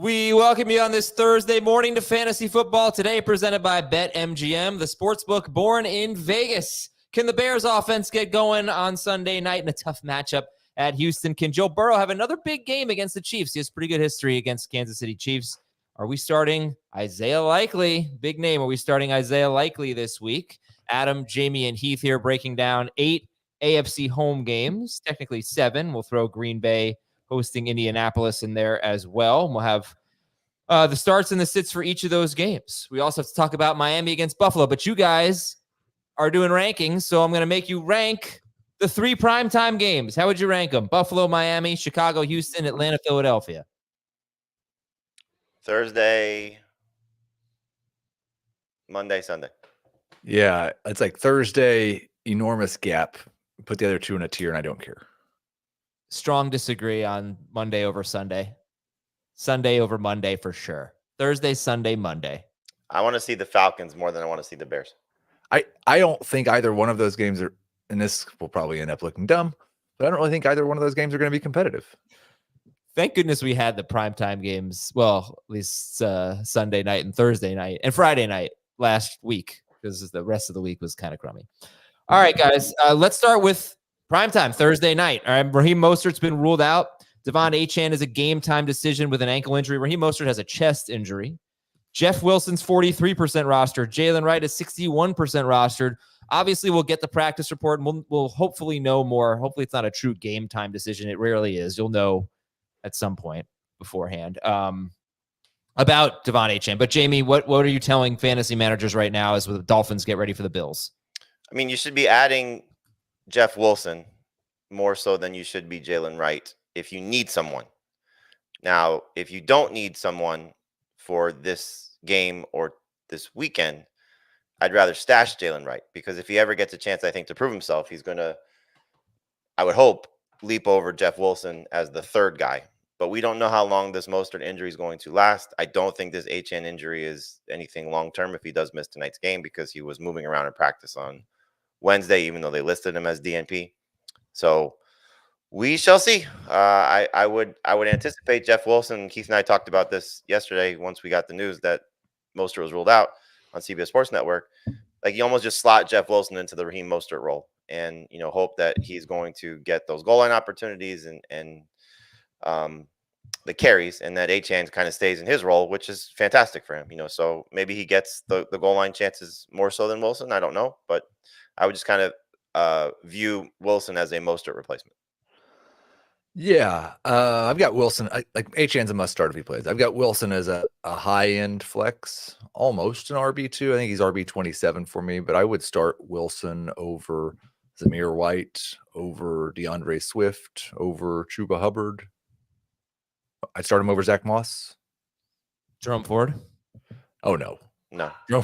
We welcome you on this Thursday morning to Fantasy Football Today, presented by BetMGM, the sportsbook born in Vegas. Can the Bears offense get going on Sunday night in a tough matchup at Houston? Can Joe Burrow have another big game against the Chiefs? He has pretty good history against Kansas City Chiefs. Are we starting Isaiah Likely? Big name. Are we starting Isaiah Likely this week? Adam, Jamie, and Heath here breaking down 8 AFC home games, technically 7. We'll throw Green Bay hosting Indianapolis in there as well. We'll have the starts and the sits for each of those games. We also have to talk about Miami against Buffalo, but you guys are doing rankings, so I'm going to make you rank the 3 primetime games. How would you rank them? Buffalo, Miami, Chicago, Houston, Atlanta, Philadelphia. Thursday, Monday, Sunday. Yeah, it's like Thursday, enormous gap. Put the other 2 in a tier, and I don't care. Strong disagree on Monday over Sunday. Sunday over Monday for sure. Thursday, Sunday, Monday. I want to see the Falcons more than I want to see the Bears. I don't think either one of those games are, and this will probably end up looking dumb, but I don't really think either one of those games are going to be competitive. Thank goodness we had the primetime games, well, at least Sunday night and Thursday night and Friday night last week, because the rest of the week was kind of crummy. All right, guys, let's start with primetime Thursday night. All right, Raheem Mostert's been ruled out. Devon Achane is a game-time decision with an ankle injury. Raheem Mostert has a chest injury. Jeff Wilson's 43% rostered. Jalen Wright is 61% rostered. Obviously, we'll get the practice report, and we'll hopefully know more. Hopefully, it's not a true game-time decision. It rarely is. You'll know at some point beforehand about Devon Achane. But, Jamie, what are you telling fantasy managers right now as the Dolphins get ready for the Bills? I mean, you should be adding Jeff Wilson more so than you should be Jalen Wright if you need someone. Now, if you don't need someone for this game or this weekend, I'd rather stash Jalen Wright, because if he ever gets a chance, I think, to prove himself, he's going to, I would hope, leap over Jeff Wilson as the third guy. But we don't know how long this Mostert injury is going to last. I don't think this HN injury is anything long-term if he does miss tonight's game, because he was moving around in practice on Wednesday, even though they listed him as DNP. So we shall see. I would anticipate Jeff Wilson. Keith and I talked about this yesterday once we got the news that Mostert was ruled out on CBS Sports Network. Like, you almost just slot Jeff Wilson into the Raheem Mostert role, and hope that he's going to get those goal line opportunities and the carries, and that Achane kind of stays in his role, which is fantastic for him. So maybe he gets the goal line chances more so than Wilson. I don't know, but I would just kind of view Wilson as a Mostert replacement. Yeah, I've got Wilson. Like Achane's a must start if he plays. I've got Wilson as a high-end flex, almost an RB2. I think he's RB27 for me, but I would start Wilson over Zamir White, over DeAndre Swift, over Chuba Hubbard. I'd start him over Zach Moss. Jerome Ford? Oh, no.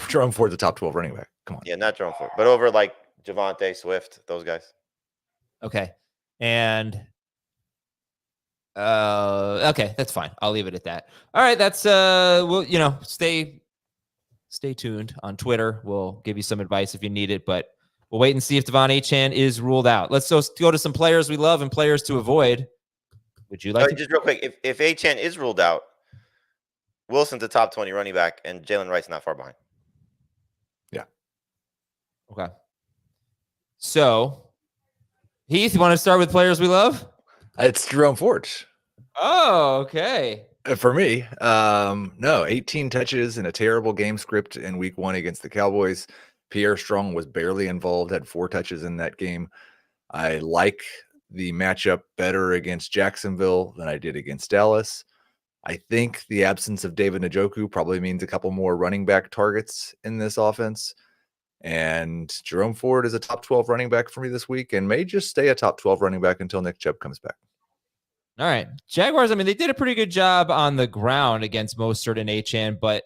Jerome Ford's a top 12 running back. Come on. Yeah, not Jerome Ford, but over like Javonte, Swift, those guys. Okay. And okay, that's fine. I'll leave it at that. All right, that's we'll stay tuned on Twitter. We'll give you some advice if you need it, but we'll wait and see if Devon Achane is ruled out. Let's just go to some players we love and players to avoid. Would you like to just real quick, if Achane is ruled out, Wilson's a top 20 running back, and Jalen Wright's not far behind. Yeah. Okay. So, Heath, you want to start with players we love? It's Jerome Ford. Oh, okay. For me, no, 18 touches in a terrible game script in week 1 against the Cowboys. Pierre Strong was barely involved, had 4 touches in that game. I like the matchup better against Jacksonville than I did against Dallas. I think the absence of David Njoku probably means a couple more running back targets in this offense. And Jerome Ford is a top 12 running back for me this week and may just stay a top 12 running back until Nick Chubb comes back. All right. Jaguars, I mean, they did a pretty good job on the ground against Mostert and Achane, but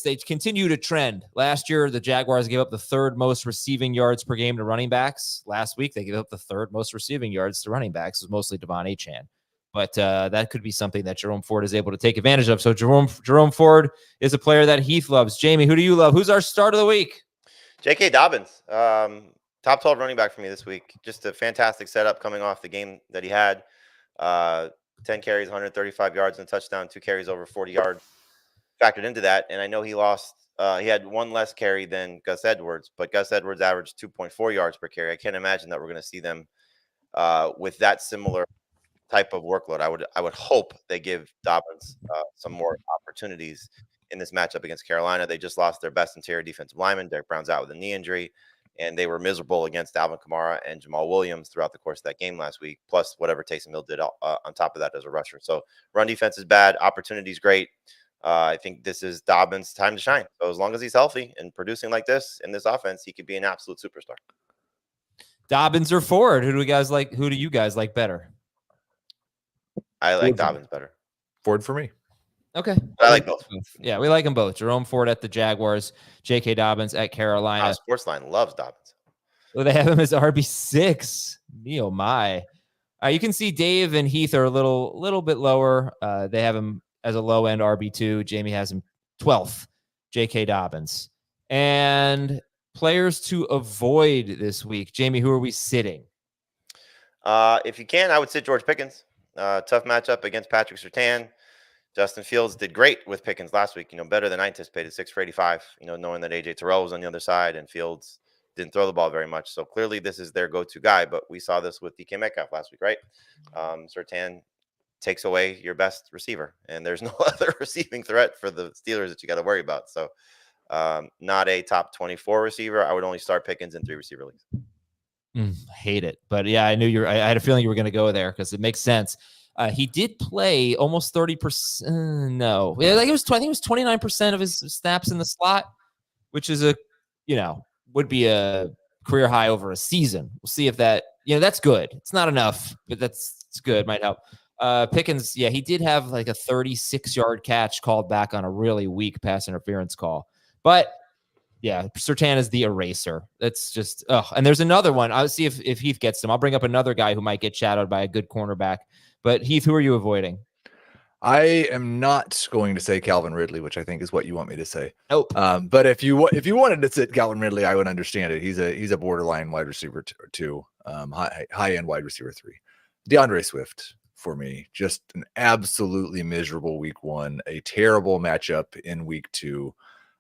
they continue to trend. Last year, the Jaguars gave up the 3rd most receiving yards per game to running backs. Last week, they gave up the 3rd most receiving yards to running backs. It was mostly Devon Achane. But that could be something that Jerome Ford is able to take advantage of. So Jerome Ford is a player that Heath loves. Jamie, who do you love? Who's our start of the week? J.K. Dobbins, top 12 running back for me this week. Just a fantastic setup coming off the game that he had. 10 carries, 135 yards and a touchdown, 2 carries over 40 yards factored into that. And I know he lost, he had one less carry than Gus Edwards, but Gus Edwards averaged 2.4 yards per carry. I can't imagine that we're going to see them with that similar type of workload. I would hope they give Dobbins some more opportunities in this matchup against Carolina. They just lost their best interior defensive lineman. Derek Brown's out with a knee injury, and they were miserable against Alvin Kamara and Jamal Williams throughout the course of that game last week, plus whatever Taysom Hill did on top of that as a rusher. So run defense is bad. Opportunity's great. I think this is Dobbins' time to shine. So as long as he's healthy and producing like this in this offense, he could be an absolute superstar. Dobbins or Ford? Who do you guys like better? I like Dobbins better. Ford for me. Okay. I like both. Yeah, we like them both. Jerome Ford at the Jaguars, J.K. Dobbins at Carolina. Sportsline loves Dobbins. Well, they have him as RB6. Oh my. You can see Dave and Heath are a little bit lower. They have him as a low end RB2. Jamie has him 12th. J.K. Dobbins. And players to avoid this week. Jamie, who are we sitting? If you can, I would sit George Pickens. Tough matchup against Patrick Surtain. Justin Fields did great with Pickens last week, better than I anticipated, 6 for 85, knowing that A.J. Terrell was on the other side and Fields didn't throw the ball very much. So clearly this is their go-to guy, but we saw this with DK Metcalf last week, right? Surtain takes away your best receiver, and there's no other receiving threat for the Steelers that you got to worry about. So not a top 24 receiver. I would only start Pickens in 3 receiver leagues. Hate it. But yeah, I knew I had a feeling you were going to go there because it makes sense. He did play almost 30%. No, yeah, I think it was 29% of his snaps in the slot, which is would be a career high over a season. We'll see if that, that's good. It's not enough, but it's good. Might help. Pickens, yeah, he did have like a 36-yard catch called back on a really weak pass interference call. But yeah, Surtain is the eraser. That's just, and there's another one. I'll see if Heath gets him. I'll bring up another guy who might get shadowed by a good cornerback. But Heath, who are you avoiding? I am not going to say Calvin Ridley, which I think is what you want me to say. Nope. But if you wanted to sit Calvin Ridley, I would understand it. He's a borderline wide receiver 2, high end wide receiver 3. DeAndre Swift for me, just an absolutely miserable week 1, a terrible matchup in week 2.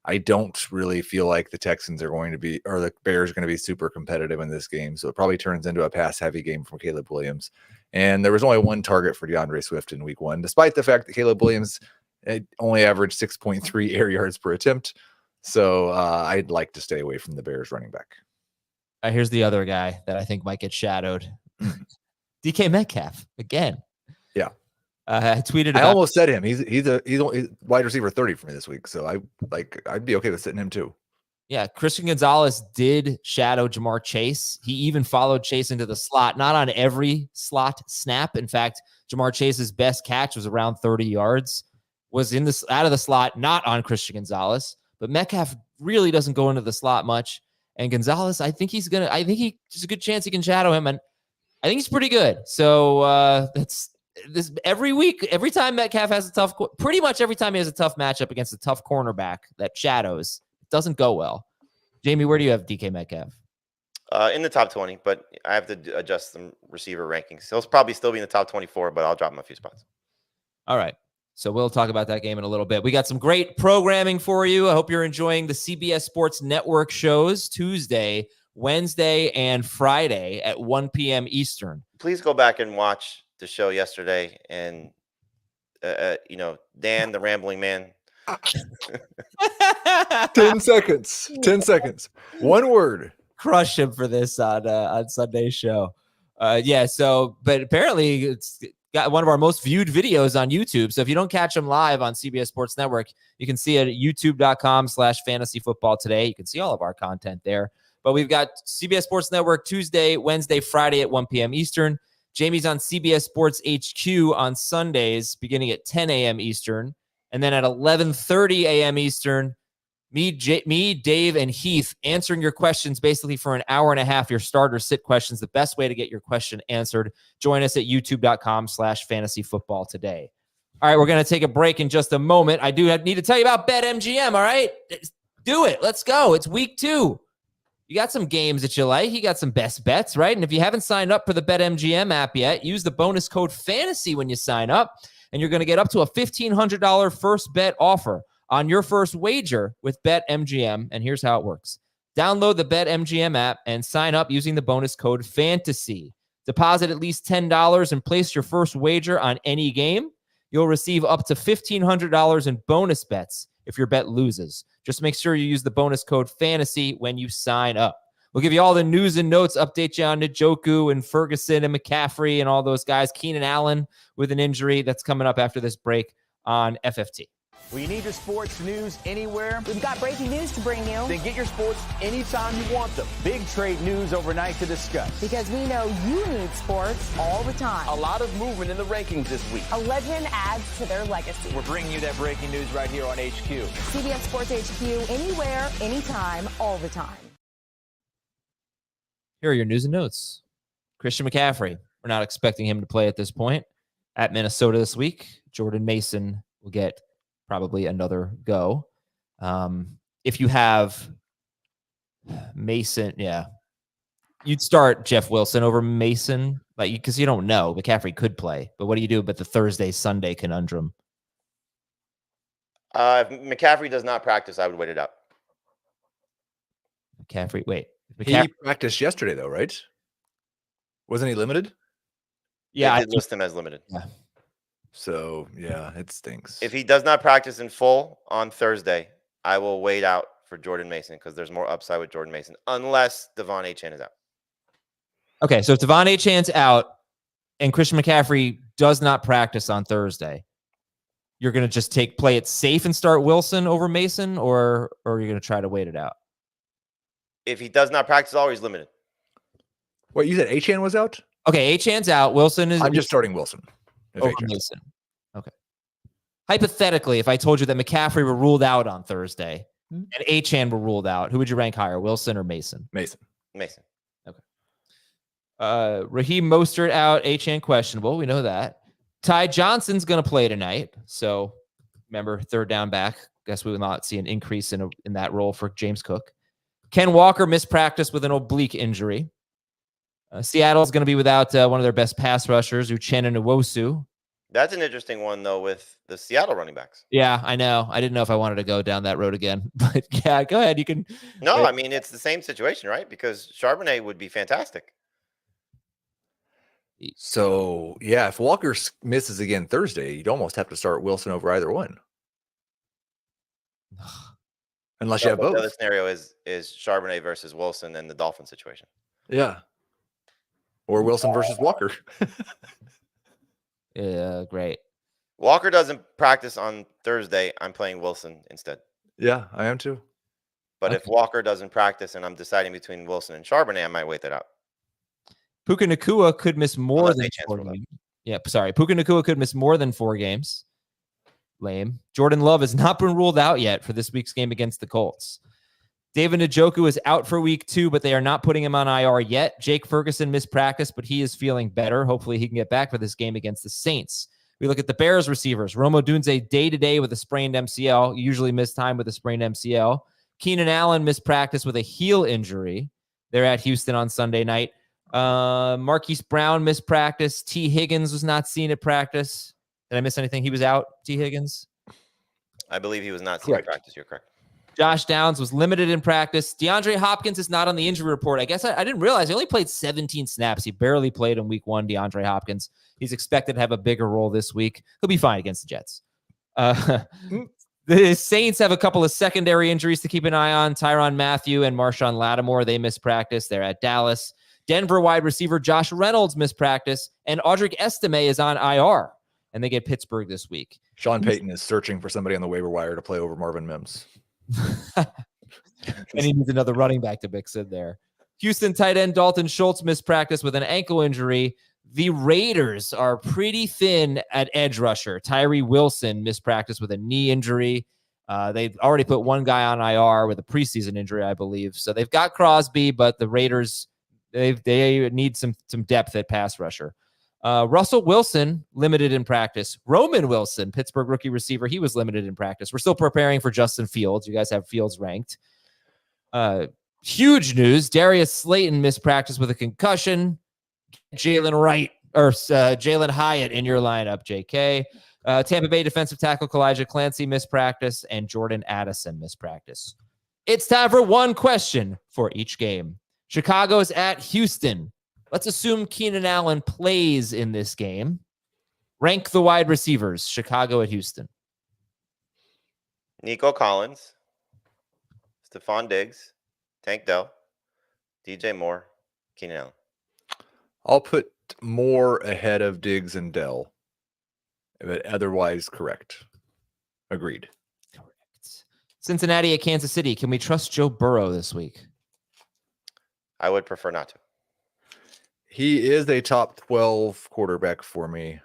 I don't really feel like the Texans are going to be, or the Bears are going to be super competitive in this game. So it probably turns into a pass heavy game from Caleb Williams. And there was only one target for DeAndre Swift in week 1, despite the fact that Caleb Williams only averaged 6.3 air yards per attempt. So I'd like to stay away from the Bears running back. Here's the other guy that I think might get shadowed. DK Metcalf again. Yeah. I tweeted. I almost said him. He's wide receiver 30 for me this week. So I'd be okay with sitting him too. Yeah, Christian Gonzalez did shadow Jamar Chase. He even followed Chase into the slot, not on every slot snap. In fact, Jamar Chase's best catch was around 30 yards, was out of the slot, not on Christian Gonzalez. But Metcalf really doesn't go into the slot much. And Gonzalez, there's a good chance he can shadow him. And I think he's pretty good. So that's this every week, every time Metcalf has pretty much every time he has a tough matchup against a tough cornerback that shadows, doesn't go well. Jamie, where do you have DK Metcalf? In the top 20, but I have to adjust some receiver rankings. He'll probably still be in the top 24, but I'll drop him a few spots. All right. So we'll talk about that game in a little bit. We got some great programming for you. I hope you're enjoying the CBS Sports Network shows Tuesday, Wednesday, and Friday at 1 p.m. Eastern. Please go back and watch the show yesterday. And, Dan, the rambling man, 10 seconds. 10 seconds. One word. Crush him for this on Sunday's show. But apparently it's got one of our most viewed videos on YouTube. So if you don't catch them live on CBS Sports Network, you can see it at youtube.com/fantasyfootball today. You can see all of our content there. But we've got CBS Sports Network Tuesday, Wednesday, Friday at 1 p.m. Eastern. Jamie's on CBS Sports HQ on Sundays beginning at 10 a.m. Eastern. And then at 11:30 a.m. Eastern, me, Dave, and Heath answering your questions basically for an hour and a half, your starter sit questions, the best way to get your question answered. Join us at youtube.com/fantasyfootball today. All right, we're going to take a break in just a moment. I do need to tell you about BetMGM, all right? Do it. Let's go. It's week 2. you got some games that you like. You got some best bets, right? And if you haven't signed up for the BetMGM app yet, use the bonus code FANTASY when you sign up, and you're going to get up to a $1,500 first bet offer on your first wager with BetMGM. And here's how it works. Download the BetMGM app and sign up using the bonus code FANTASY. Deposit at least $10 and place your first wager on any game. You'll receive up to $1,500 in bonus bets if your bet loses. Just make sure you use the bonus code FANTASY when you sign up. We'll give you all the news and notes, update you on Njoku and Ferguson and McCaffrey and all those guys. Keenan Allen with an injury. That's coming up after this break on FFT. We need your sports news anywhere. We've got breaking news to bring you. Then get your sports anytime you want them. Big trade news overnight to discuss. Because we know you need sports all the time. A lot of movement in the rankings this week. A legend adds to their legacy. We're bringing you that breaking news right here on HQ. CBS Sports HQ, anywhere, anytime, all the time. Here are your news and notes. Christian McCaffrey. We're not expecting him to play at this point. At Minnesota this week, Jordan Mason will get probably another go. If you have Mason, you'd start Jeff Wilson over Mason, because you don't know. McCaffrey could play, but what do you do about the Thursday-Sunday conundrum? If McCaffrey does not practice, I would wait it out. He practiced yesterday, though, right? Wasn't he limited? Yeah, I did list him as limited. Yeah. So, yeah, it stinks. If he does not practice in full on Thursday, I will wait out for Jordan Mason because there's more upside with Jordan Mason, unless Devon Achane is out. Okay, so if Devon Achane's out and Christian McCaffrey does not practice on Thursday, you're going to just play it safe and start Wilson over Mason, or you're going to try to wait it out? If he does not practice at all, he's limited. What, you said Achane was out? Okay, Achane's out. Wilson is... I'm just starting Wilson. Over Mason. Okay. Hypothetically, if I told you that McCaffrey were ruled out on Thursday and Achane were ruled out, who would you rank higher, Wilson or Mason? Mason. Okay. Raheem Mostert out, Achane questionable. We know that. Ty Johnson's going to play tonight. So remember, third down back. Guess we will not see an increase in that role for James Cook. Ken Walker missed practice with an oblique injury. Seattle's going to be without one of their best pass rushers, Uchenna Nwosu. That's an interesting one, though, with the Seattle running backs. Yeah, I know. I didn't know if I wanted to go down that road again. But yeah, go ahead. You can. No, I mean, it's the same situation, right? Because Charbonnet would be fantastic. So, yeah, if Walker misses again Thursday, you'd almost have to start Wilson over either one. Unless you have both. The other scenario is Charbonnet versus Wilson and the Dolphins situation. Yeah. Or Wilson versus Walker. Yeah, great. Walker doesn't practice on Thursday. I'm playing Wilson instead. Yeah, I am too. But if Walker doesn't practice and I'm deciding between Wilson and Charbonnet, I might wait that out. Puka Nacua could miss more than 4 games. Yeah, sorry. Puka Nacua could miss more than 4 games. Lame. Jordan Love has not been ruled out yet for this week's game against the Colts. David Njoku is out for week 2, but they are not putting him on IR yet. Jake Ferguson missed practice, but he is feeling better. Hopefully he can get back for this game against the Saints. We look at the Bears receivers. Rome Odunze day-to-day with a sprained MCL. Usually missed time with a sprained MCL. Keenan Allen missed practice with a heel injury. They're at Houston on Sunday night. Marquise Brown missed practice. T. Higgins was not seen at practice. Did I miss anything? He was out, T. Higgins? I believe he was not seen at practice. You're correct. Josh Downs was limited in practice. DeAndre Hopkins is not on the injury report. I guess I didn't realize he only played 17 snaps. He barely played in week 1, DeAndre Hopkins. He's expected to have a bigger role this week. He'll be fine against the Jets. The Saints have a couple of secondary injuries to keep an eye on. Tyrann Mathieu and Marshawn Lattimore, they missed practice. They're at Dallas. Denver wide receiver Josh Reynolds missed practice. And Audric Estime is on IR. And they get Pittsburgh this week. Sean Payton is searching for somebody on the waiver wire to play over Marvin Mims. And he needs another running back to mix in there. Houston tight end Dalton Schultz missed practice with an ankle injury. The Raiders are pretty thin at edge rusher. Tyree Wilson missed practice with a knee injury. They've already put one guy on IR with a preseason injury, I believe. So they've got Crosby, but the Raiders, they need some depth at pass rusher. Russell Wilson, limited in practice. Roman Wilson, Pittsburgh rookie receiver, he was limited in practice. We're still preparing for Justin Fields. You guys have Fields ranked. Huge news. Darius Slayton missed practice with a concussion. Jalen Hyatt in your lineup, JK. Tampa Bay defensive tackle Kalijah Clancy missed practice, and Jordan Addison missed practice. It's time for one question for each game. Chicago's at Houston. Let's assume Keenan Allen plays in this game. Rank the wide receivers. Chicago at Houston. Nico Collins, Stephon Diggs, Tank Dell, DJ Moore, Keenan Allen. I'll put Moore ahead of Diggs and Dell, but otherwise correct. Agreed. Correct. Cincinnati at Kansas City. Can we trust Joe Burrow this week? I would prefer not to. He is a top 12 quarterback for me.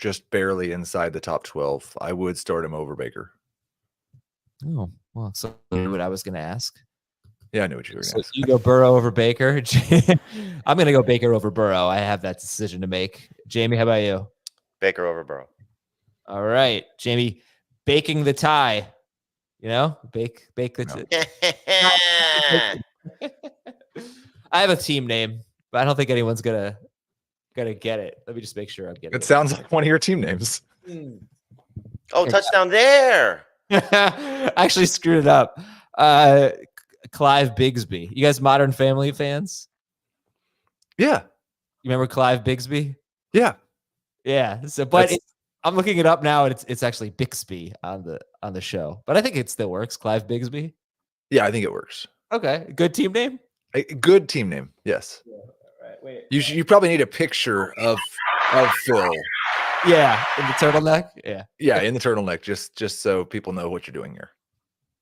Just barely inside the top 12. I would start him over Baker. Oh, well, so I knew what I was going to ask. Yeah, I knew what you were going to ask. You go Burrow over Baker. I'm going to go Baker over Burrow. I have that decision to make. Jamie, how about you? Baker over Burrow. All right, Jamie, baking the tie. You know, bake the tie. I have a team name, but I don't think anyone's gonna get it. Let me just make sure I'm getting it. Sounds like one of your team names. Oh, touchdown there. I actually screwed it up. Clive Bigsby. You guys Modern Family fans? Yeah. You remember Clive Bigsby? Yeah. Yeah. So, but I'm looking it up now, and it's actually Bixby on the show. But I think it still works. Clive Bigsby. Yeah, I think it works. Okay. Good team name? A good team name. Yes. Yeah. All right. Wait. You probably need a picture of Phil. Yeah, in the turtleneck. Yeah. Yeah, in the turtleneck, just so people know what you're doing here.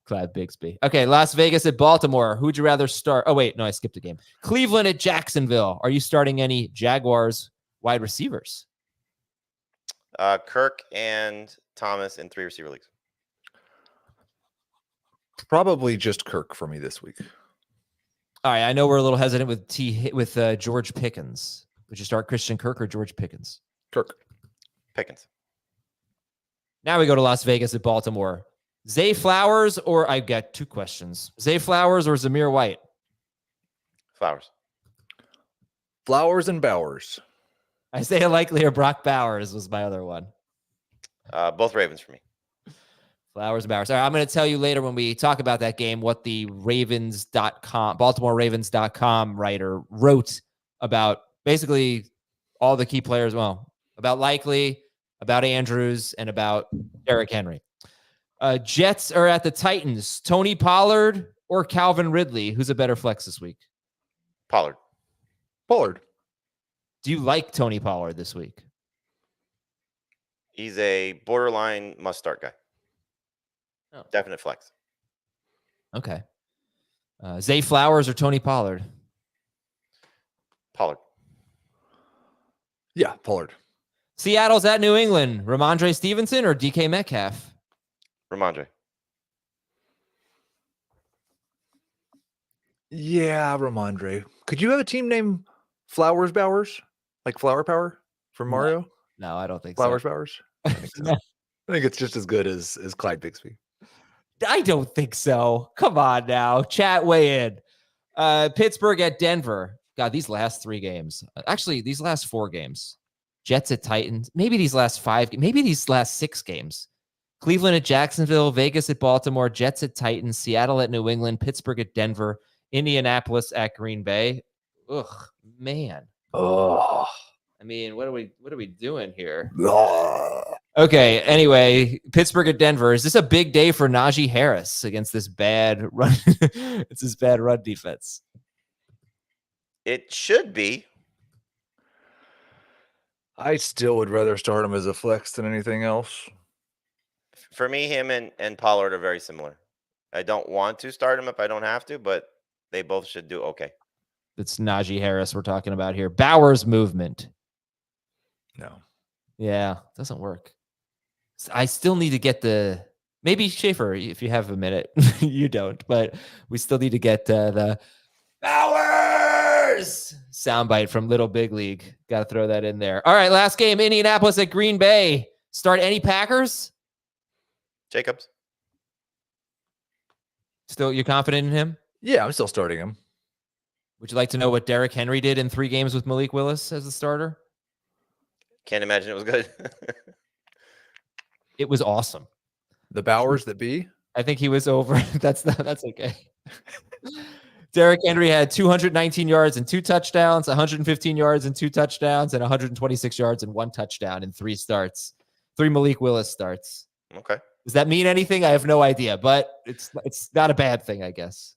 Clive Bigsby. Okay, Las Vegas at Baltimore. Who'd you rather start? Oh, wait, no, I skipped a game. Cleveland at Jacksonville. Are you starting any Jaguars wide receivers? Kirk and Thomas in 3 receiver leagues. Probably just Kirk for me this week. All right, I know we're a little hesitant with George Pickens. Would you start Christian Kirk or George Pickens? Kirk. Pickens. Now we go to Las Vegas at Baltimore. Zay Flowers, or I've got two questions. Zay Flowers or Zamir White? Flowers. Flowers and Bowers. Isaiah Likely or Brock Bowers was my other one. Both Ravens for me. Flowers and Bowers. All right, I'm going to tell you later when we talk about that game what the BaltimoreRavens.com writer wrote about basically all the key players. Well, about Likely, about Andrews, and about Derrick Henry. Jets are at the Titans. Tony Pollard or Calvin Ridley? Who's a better flex this week? Pollard. Do you like Tony Pollard this week? He's a borderline must-start guy. Oh. Definite flex. Okay. Zay Flowers or Tony Pollard? Pollard. Yeah, Pollard. Seattle's at New England. Rhamondre Stevenson or DK Metcalf? Rhamondre. Yeah, Rhamondre. Could you have a team named Flowers Bowers? Like Flower Power from Mario? No, I don't think Flowers so. Bowers? I think so. I think it's just as good as Clyde Bigsby. I don't think so. Come on now. Chat, weigh in. Pittsburgh at Denver. God, these last 3 games. Actually, these last 4 games. Jets at Titans. Maybe these last 5. Maybe these last 6 games. Cleveland at Jacksonville. Vegas at Baltimore. Jets at Titans. Seattle at New England. Pittsburgh at Denver. Indianapolis at Green Bay. Ugh, man. Oh. I mean, what are we doing here? Oh. Okay, anyway, Pittsburgh at Denver. Is this a big day for Najee Harris against this bad run? It's this bad run defense. It should be. I still would rather start him as a flex than anything else. For me, him and Pollard are very similar. I don't want to start him if I don't have to, but they both should do okay. It's Najee Harris we're talking about here. Bowers movement. No. Yeah, doesn't work. I still need to get maybe Schaefer, if you have a minute. You don't, but we still need to get the Bowers soundbite from Little Big League. Got to throw that in there. All right, last game, Indianapolis at Green Bay. Start any Packers? Jacobs. Still, you're confident in him? Yeah, I'm still starting him. Would you like to know what Derrick Henry did in 3 games with Malik Willis as the starter? Can't imagine it was good. It was awesome. The Bowers that be. I think he was over. That's okay. Derrick Henry had 219 yards and 2 touchdowns, 115 yards and 2 touchdowns, and 126 yards and 1 touchdown in 3 starts. 3 Malik Willis starts. Okay. Does that mean anything? I have no idea, but it's not a bad thing, I guess.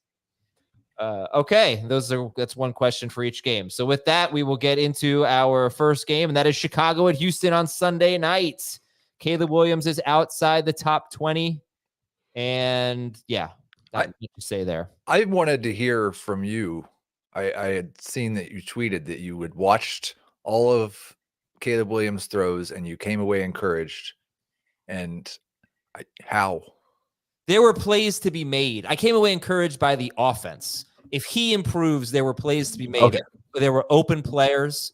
Okay, that's one question for each game. So with that, we will get into our first game, and that is Chicago at Houston on Sunday night. Caleb Williams is outside the top 20, and yeah, what you say there. I wanted to hear from you. I had seen that you tweeted that you had watched all of Caleb Williams' throws, and you came away encouraged. And how? There were plays to be made. I came away encouraged by the offense. If he improves, there were plays to be made. Okay. There were open players.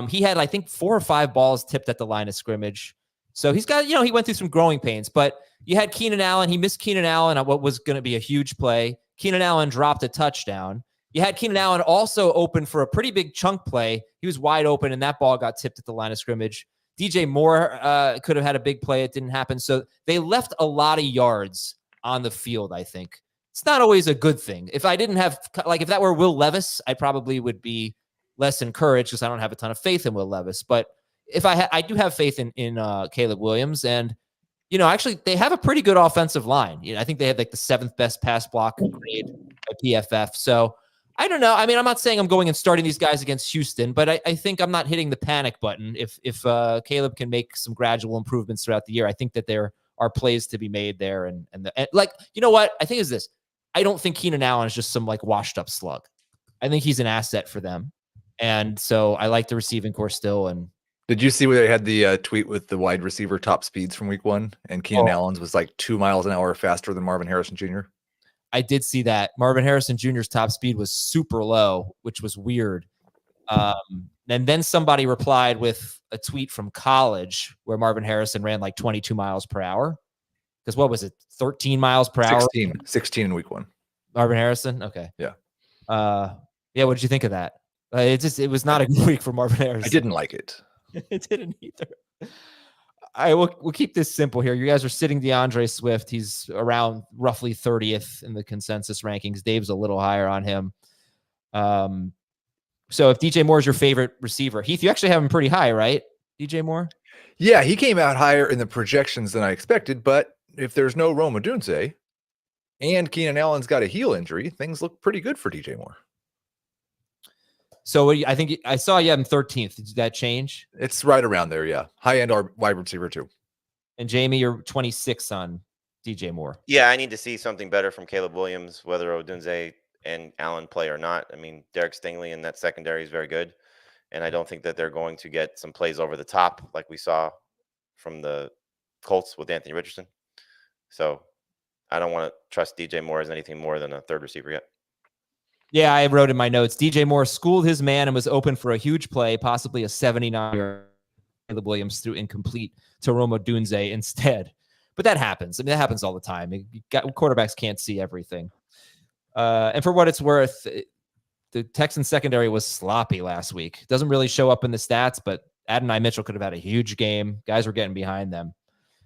He had, I think, 4 or 5 balls tipped at the line of scrimmage. So he's got, he went through some growing pains. But you had Keenan Allen. He missed Keenan Allen on what was going to be a huge play. Keenan Allen dropped a touchdown. You had Keenan Allen also open for a pretty big chunk play. He was wide open, and that ball got tipped at the line of scrimmage. DJ Moore could have had a big play. It didn't happen. So they left a lot of yards on the field, I think. It's not always a good thing. If I didn't have, if that were Will Levis, I probably would be less encouraged because I don't have a ton of faith in Will Levis. But if I do have faith in Caleb Williams. And, actually, they have a pretty good offensive line. I think they had like the 7th best pass block grade at PFF. So I don't know. I mean, I'm not saying I'm going and starting these guys against Houston, but I think I'm not hitting the panic button. If Caleb can make some gradual improvements throughout the year, I think that there are plays to be made there. And you know what? I think is this. I don't think Keenan Allen is just some washed up slug. I think he's an asset for them. And so I like the receiving core still. And did you see where they had the tweet with the wide receiver top speeds from week 1? And Keenan Allen's was like 2 miles an hour faster than Marvin Harrison Jr.? I did see that. Marvin Harrison Jr.'s top speed was super low, which was weird. And then somebody replied with a tweet from college where Marvin Harrison ran like 22 miles per hour. Because what was it? 13 miles per hour? 16 in week 1. Marvin Harrison? Okay. Yeah. What did you think of that? It was not a good week for Marvin Harrison. I didn't like it. It didn't either. We'll keep this simple here. You guys are sitting DeAndre Swift. He's around roughly 30th in the consensus rankings. Dave's a little higher on him. So if DJ Moore is your favorite receiver, Heath, you actually have him pretty high, right? DJ Moore? Yeah, he came out higher in the projections than I expected, but if there's no Rhamondre and Keenan Allen's got a heel injury, things look pretty good for DJ Moore. So I think I saw you have him 13th. Did that change? It's right around there, yeah. High end wide receiver too. And Jamie, you're 26 on DJ Moore. Yeah, I need to see something better from Caleb Williams, whether Odunze and Allen play or not. I mean, Derek Stingley in that secondary is very good. And I don't think that they're going to get some plays over the top like we saw from the Colts with Anthony Richardson. So I don't want to trust DJ Moore as anything more than a third receiver yet. Yeah, I wrote in my notes, DJ Moore schooled his man and was open for a huge play, possibly a 79-yard. Caleb Williams threw incomplete to Rome Odunze instead. But that happens. I mean, that happens all the time. Quarterbacks can't see everything. And for what it's worth, the Texans secondary was sloppy last week. Doesn't really show up in the stats, but Adonai Mitchell could have had a huge game. Guys were getting behind them.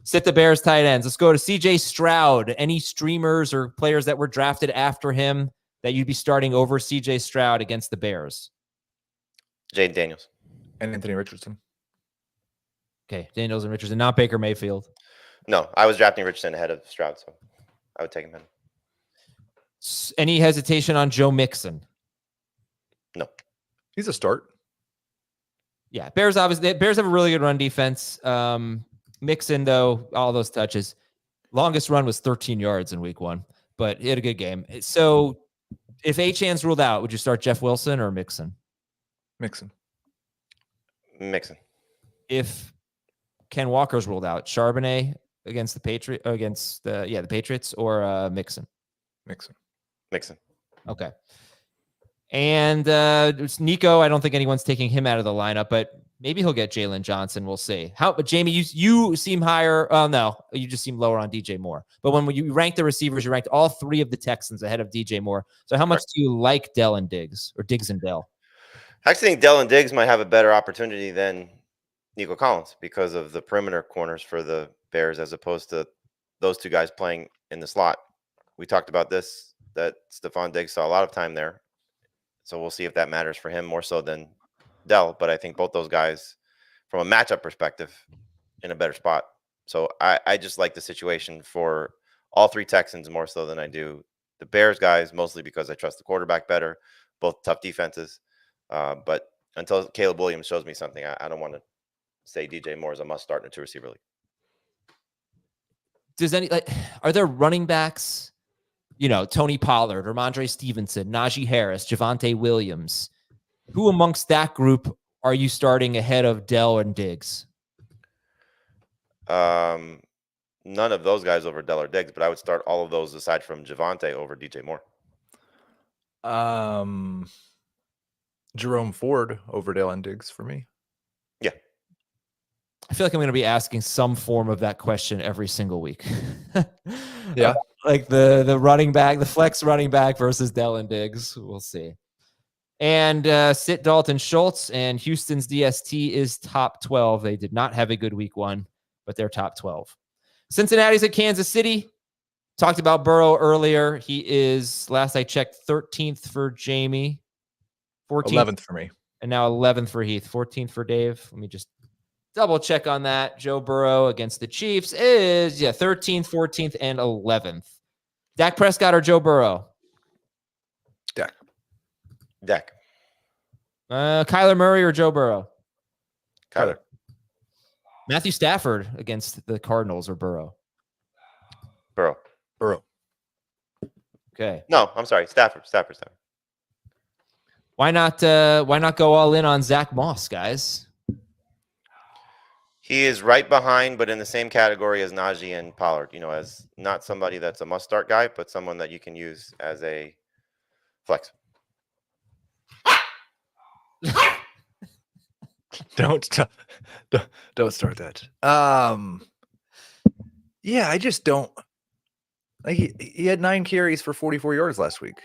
Sit the Bears tight ends. Let's go to C.J. Stroud. Any streamers or players that were drafted after him that you'd be starting over C.J. Stroud against the Bears? Jaden Daniels. And Anthony Richardson. Okay, Daniels and Richardson, not Baker Mayfield. No, I was drafting Richardson ahead of Stroud, so I would take him in. Any hesitation on Joe Mixon? No. He's a start. Yeah, Bears have a really good run defense. Mixon, though, all those touches. Longest run was 13 yards in week 1, but he had a good game. So if Achane's ruled out, would you start Jeff Wilson or Mixon? Mixon. If Ken Walker's ruled out, Charbonnet against the Patriots or Mixon? Mixon. Okay. And Nico, I don't think anyone's taking him out of the lineup, but Maybe he'll get Jalen Johnson. We'll see. But Jamie, you seem higher. No, you just seem lower on DJ Moore. But when you ranked the receivers, you ranked all three of the Texans ahead of DJ Moore. So how much do you like Dell and Diggs, or Diggs and Dell? I actually think Dell and Diggs might have a better opportunity than Nico Collins because of the perimeter corners for the Bears, as opposed to those two guys playing in the slot. We talked about this, that Stephon Diggs saw a lot of time there. So we'll see if that matters for him more so than Dell. But I think both those guys, from a matchup perspective, in a better spot. So I just like the situation for all three Texans more so than I do the Bears guys, mostly because I trust the quarterback better, both tough defenses. But until Caleb Williams shows me something, I don't want to say DJ Moore is a must start in a 2-receiver league. Are there running backs, Tony Pollard, Rhamondre Stevenson, Najee Harris, Javonte Williams? Who amongst that group are you starting ahead of Dell and Diggs? None of those guys over Dell or Diggs, but I would start all of those aside from Javonte over DJ Moore. Jerome Ford over Dell and Diggs for me. Yeah. I feel like I'm going to be asking some form of that question every single week. Yeah. Like the running back, the flex running back versus Dell and Diggs. We'll see. And sit Dalton Schultz, and Houston's DST is top 12. They did not have a good week 1, but they're top 12. Cincinnati's at Kansas City. Talked about Burrow earlier. He is, last I checked, 13th for Jamie. 14th. 11th for me. And now 11th for Heath. 14th for Dave. Let me just double check on that. Joe Burrow against the Chiefs is 13th, 14th, and 11th. Dak Prescott or Joe Burrow? Dak. Kyler Murray or Joe Burrow? Kyler. Matthew Stafford against the Cardinals or Burrow? Burrow. Okay. No, I'm sorry. Stafford. Why not go all in on Zach Moss, guys? He is right behind, but in the same category as Najee and Pollard, as not somebody that's a must-start guy, but someone that you can use as a flex. Don't start that. Yeah, I just don't. Like he had 9 carries for 44 yards last week.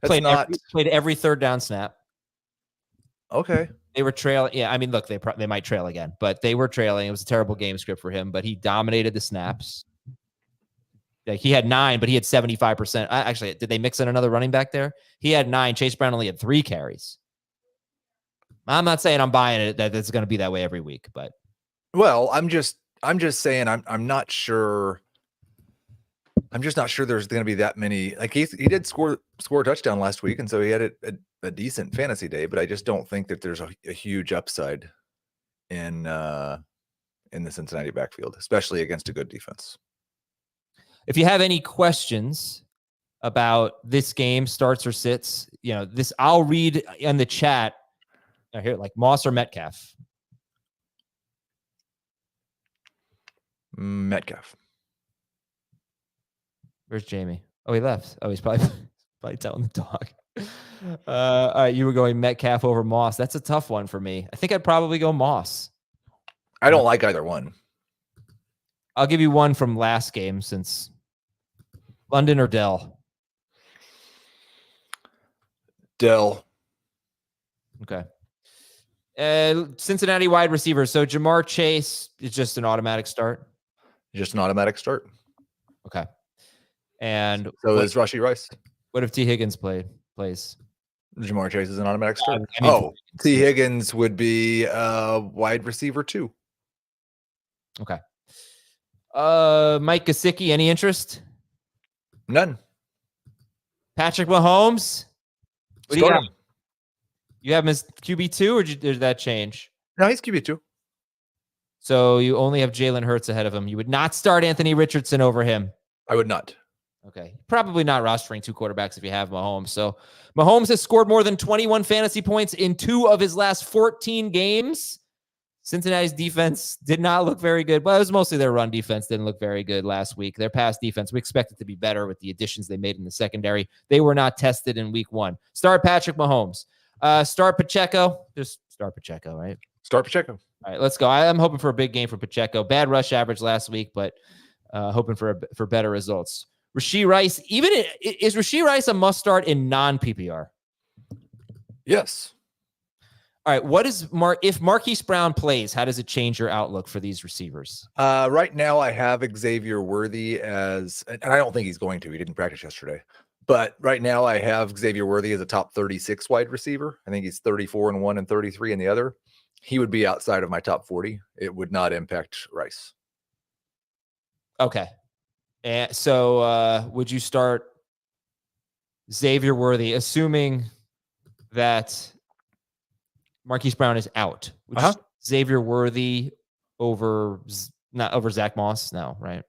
That's played every third down snap. Okay. They were trailing. Yeah, I mean, look, they might trail again, but they were trailing. It was a terrible game script for him, but he dominated the snaps. Like he had 9, but he had 75%. Actually, did they mix in another running back there? He had 9. Chase Brown only had 3 carries. I'm not saying I'm buying it that it's going to be that way every week, but I'm just saying I'm not sure. I'm just not sure there's going to be that many. Like he did score a touchdown last week, and so he had a decent fantasy day. But I just don't think that there's a huge upside in the Cincinnati backfield, especially against a good defense. If you have any questions about this game, starts or sits, this I'll read in the chat. I hear like Moss or Metcalf. Metcalf. Where's Jamie? Oh, he left. Oh, he's probably telling the dog. All right, you were going Metcalf over Moss. That's a tough one for me. I think I'd probably go Moss. I don't like either one. I'll give you one from last game since London or Dell. Dell. Okay. Cincinnati wide receivers. So Jamar Chase is just an automatic start. Just an automatic start. Okay. And so is Rashee Rice. What if T. Higgins plays? Jamar Chase is an automatic start. I mean, T. Higgins would be wide receiver 2. Okay. Mike Gesicki, any interest? None. Patrick Mahomes? What do you Start got? him. You have him as QB2 or did that change? No, he's QB2. So you only have Jalen Hurts ahead of him. You would not start Anthony Richardson over him. I would not. Okay. Probably not rostering 2 quarterbacks if you have Mahomes. So Mahomes has scored more than 21 fantasy points in 2 of his last 14 games. Cincinnati's defense did not look very good. Well, it was mostly their run defense didn't look very good last week. Their pass defense, we expect it to be better with the additions they made in the secondary. They were not tested in week 1. Start Patrick Mahomes. Start Pacheco. Just start Pacheco, right? Start Pacheco. All right, let's go. I'm hoping for a big game for Pacheco. Bad rush average last week, but hoping for better results. Rashee Rice, is Rashee Rice a must start in non-PPR? Yes. All right, what is if Marquise Brown plays, how does it change your outlook for these receivers? Right now I have Xavier Worthy and I don't think he's going to. He didn't practice yesterday. But right now I have Xavier Worthy as a top 36 wide receiver. I think he's 34 in one and 33 in the other. He would be outside of my top 40. It would not impact Rice. Okay. And so would you start Xavier Worthy, assuming that Marquise Brown is out? Would you Xavier Worthy not over Zach Moss? No, right?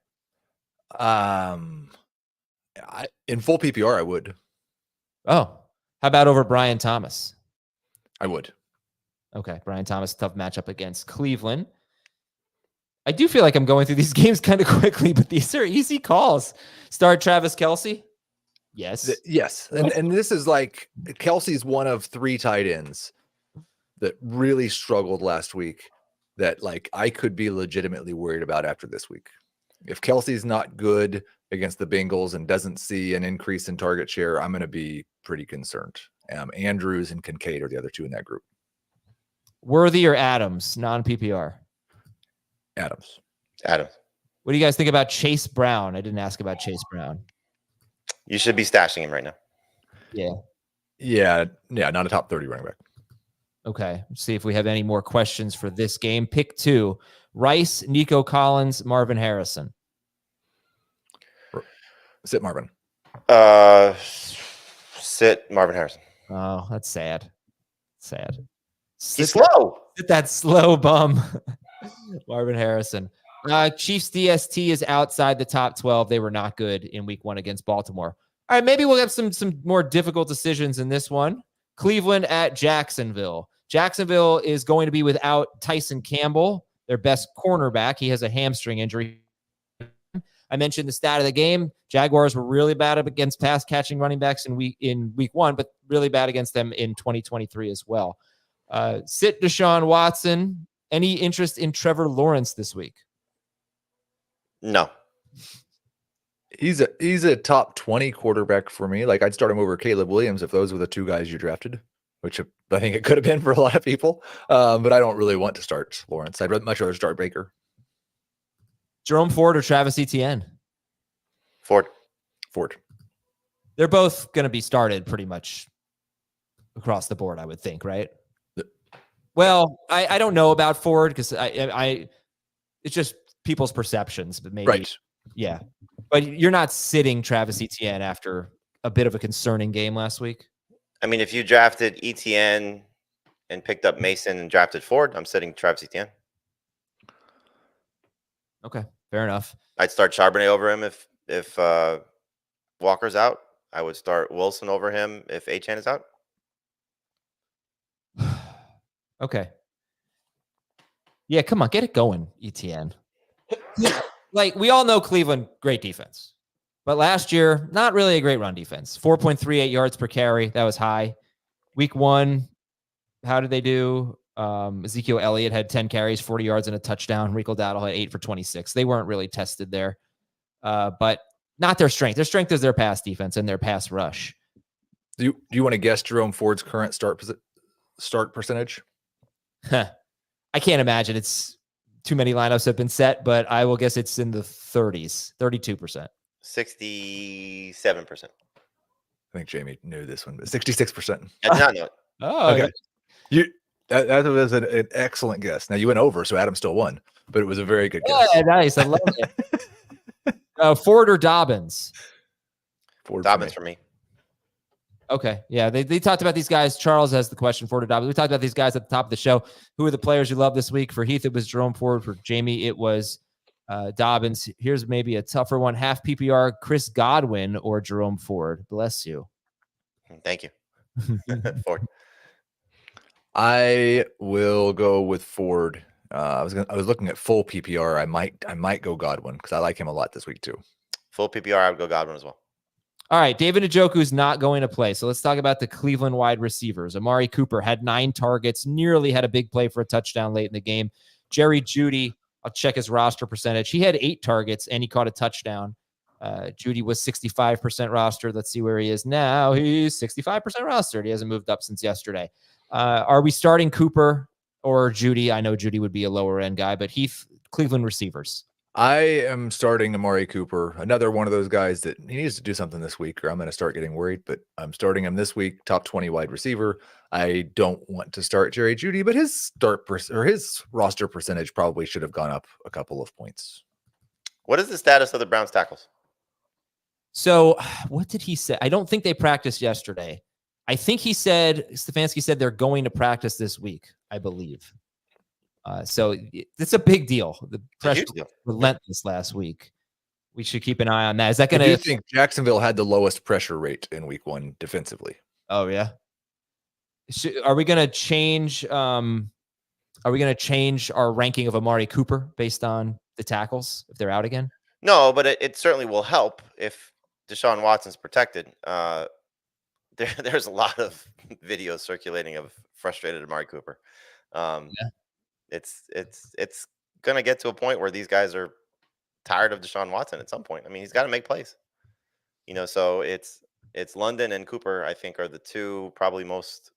In full PPR, I would. Oh, how about over Brian Thomas? I would. Okay, Brian Thomas, tough matchup against Cleveland. I do feel like I'm going through these games kind of quickly, but these are easy calls. Start Travis Kelce? Yes. Yes. And this is like Kelsey's one of 3 tight ends that really struggled last week that like I could be legitimately worried about after this week. If Kelsey's not good against the Bengals and doesn't see an increase in target share, I'm going to be pretty concerned. Andrews and Kincaid are the other 2 in that group. Worthy or Adams, non-PPR? Adams. What do you guys think about Chase Brown? I didn't ask about Chase Brown. You should be stashing him right now. Yeah, not a top 30 running back. Okay, let's see if we have any more questions for this game. Pick 2. Rice, Nico Collins, Marvin Harrison. Sit Marvin. Sit Marvin Harrison. Oh, that's sad. He's slow. Sit that slow bum. Marvin Harrison. Chiefs DST is outside the top 12. They were not good in week 1 against Baltimore. All right, maybe we'll have some more difficult decisions in this one. Cleveland at Jacksonville. Jacksonville is going to be without Tyson Campbell, their best cornerback. He has a hamstring injury. I mentioned the stat of the game. Jaguars were really bad against pass catching running backs in week 1, but really bad against them in 2023 as well. Sit Deshaun Watson. Any interest in Trevor Lawrence this week? No. He's a top 20 quarterback for me. Like I'd start him over Caleb Williams if those were the 2 guys you drafted, which I think it could have been for a lot of people. But I don't really want to start Lawrence. I'd much rather start Baker. Jerome Ford or Travis Etienne? Ford. They're both going to be started pretty much across the board, I would think, right? Well, I don't know about Ford because I it's just people's perceptions, but maybe right. Yeah. But you're not sitting Travis Etienne after a bit of a concerning game last week. I mean, if you drafted Etienne and picked up Mason and drafted Ford, I'm sitting Travis Etienne. Okay, fair enough. I'd start Charbonnet over him if Walker's out. I would start Wilson over him if Achane is out. Okay. Yeah, come on, get it going, Etienne. Like, we all know Cleveland, great defense. But last year, not really a great run defense. 4.38 yards per carry. That was high. Week 1, how did they do? Ezekiel Elliott had 10 carries, 40 yards, and a touchdown. Rico Dowdle had 8 for 26. They weren't really tested there. But not their strength. Their strength is their pass defense and their pass rush. Do you want to guess Jerome Ford's current start percentage? I can't imagine it's too many lineups have been set, but I will guess it's in the 30s, 32%. 67%. I think Jamie knew this one, but 66%. I did not know it. Oh, okay. That was an excellent guess. Now you went over, so Adam still won, but it was a very good guess. Yeah, nice. I love it. Ford or Dobbins? Ford Dobbins for me. Okay. Yeah. They talked about these guys. Charles has the question for Dobbins. We talked about these guys at the top of the show. Who are the players you love this week? For Heath, it was Jerome Ford. For Jamie, it was Dobbins. Here's maybe a tougher one. Half PPR, Chris Godwin or Jerome Ford. Bless you. Thank you. Ford. I will go with Ford. I was looking at full PPR. I might go Godwin because I like him a lot this week too. Full PPR, I would go Godwin as well. All right, David Njoku's not going to play. So let's talk about the Cleveland wide receivers. Amari Cooper had 9 targets, nearly had a big play for a touchdown late in the game. Jerry Jeudy, I'll check his roster percentage. He had 8 targets and he caught a touchdown. Jeudy was 65% rostered. Let's see where he is now. He's 65% rostered. He hasn't moved up since yesterday. Are we starting Cooper or Jeudy? I know Jeudy would be a lower end guy, but Heath, Cleveland receivers. I am starting Amari Cooper, another one of those guys that he needs to do something this week, or I'm going to start getting worried. But I'm starting him this week, top 20 wide receiver. I don't want to start Jerry Jeudy, but his his roster percentage probably should have gone up a couple of points. What is the status of the Browns tackles? So what did he say? I don't think they practiced yesterday. I think he said, Stefanski said they're going to practice this week, I believe. So it's a big deal. The pressure was relentless last week. We should keep an eye on that. Is that going to? I do think Jacksonville had the lowest pressure rate in week 1 defensively. Oh yeah. Are we going to change? Are we going to change our ranking of Amari Cooper based on the tackles if they're out again? No, but it certainly will help if Deshaun Watson's protected. There's a lot of videos circulating of frustrated Amari Cooper. Yeah. It's going to get to a point where these guys are tired of Deshaun Watson at some point. I mean, he's got to make plays, so it's London and Cooper, I think, are the 2 probably most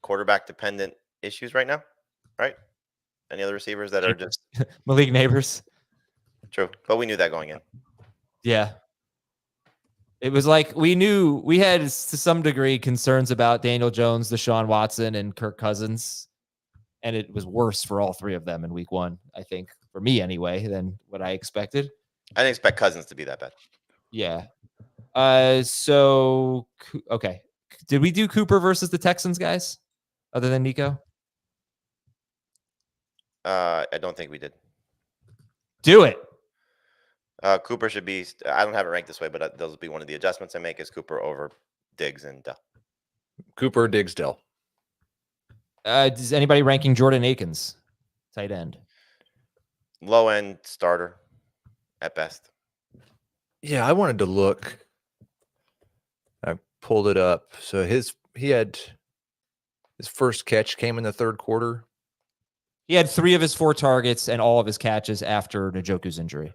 quarterback dependent issues right now, right? Any other receivers that are just Malik Neighbors? True. But we knew that going in. Yeah. It was like we had to some degree concerns about Daniel Jones, Deshaun Watson, and Kirk Cousins. And it was worse for all 3 of them in week 1, I think, for me anyway, than what I expected. I didn't expect Cousins to be that bad. Yeah. So, okay. Did we do Cooper versus the Texans, guys, other than Nico? I don't think we did. Do it. Cooper should be, I don't have it ranked this way, but those will be one of the adjustments I make is Cooper over Diggs and Dell. Cooper, Diggs, Dell. Is anybody ranking Jordan Akins, tight end? Low end starter at best. Yeah, I wanted to look. I pulled it up. So he had his first catch came in the 3rd quarter. He had 3 of his 4 targets and all of his catches after Njoku's injury.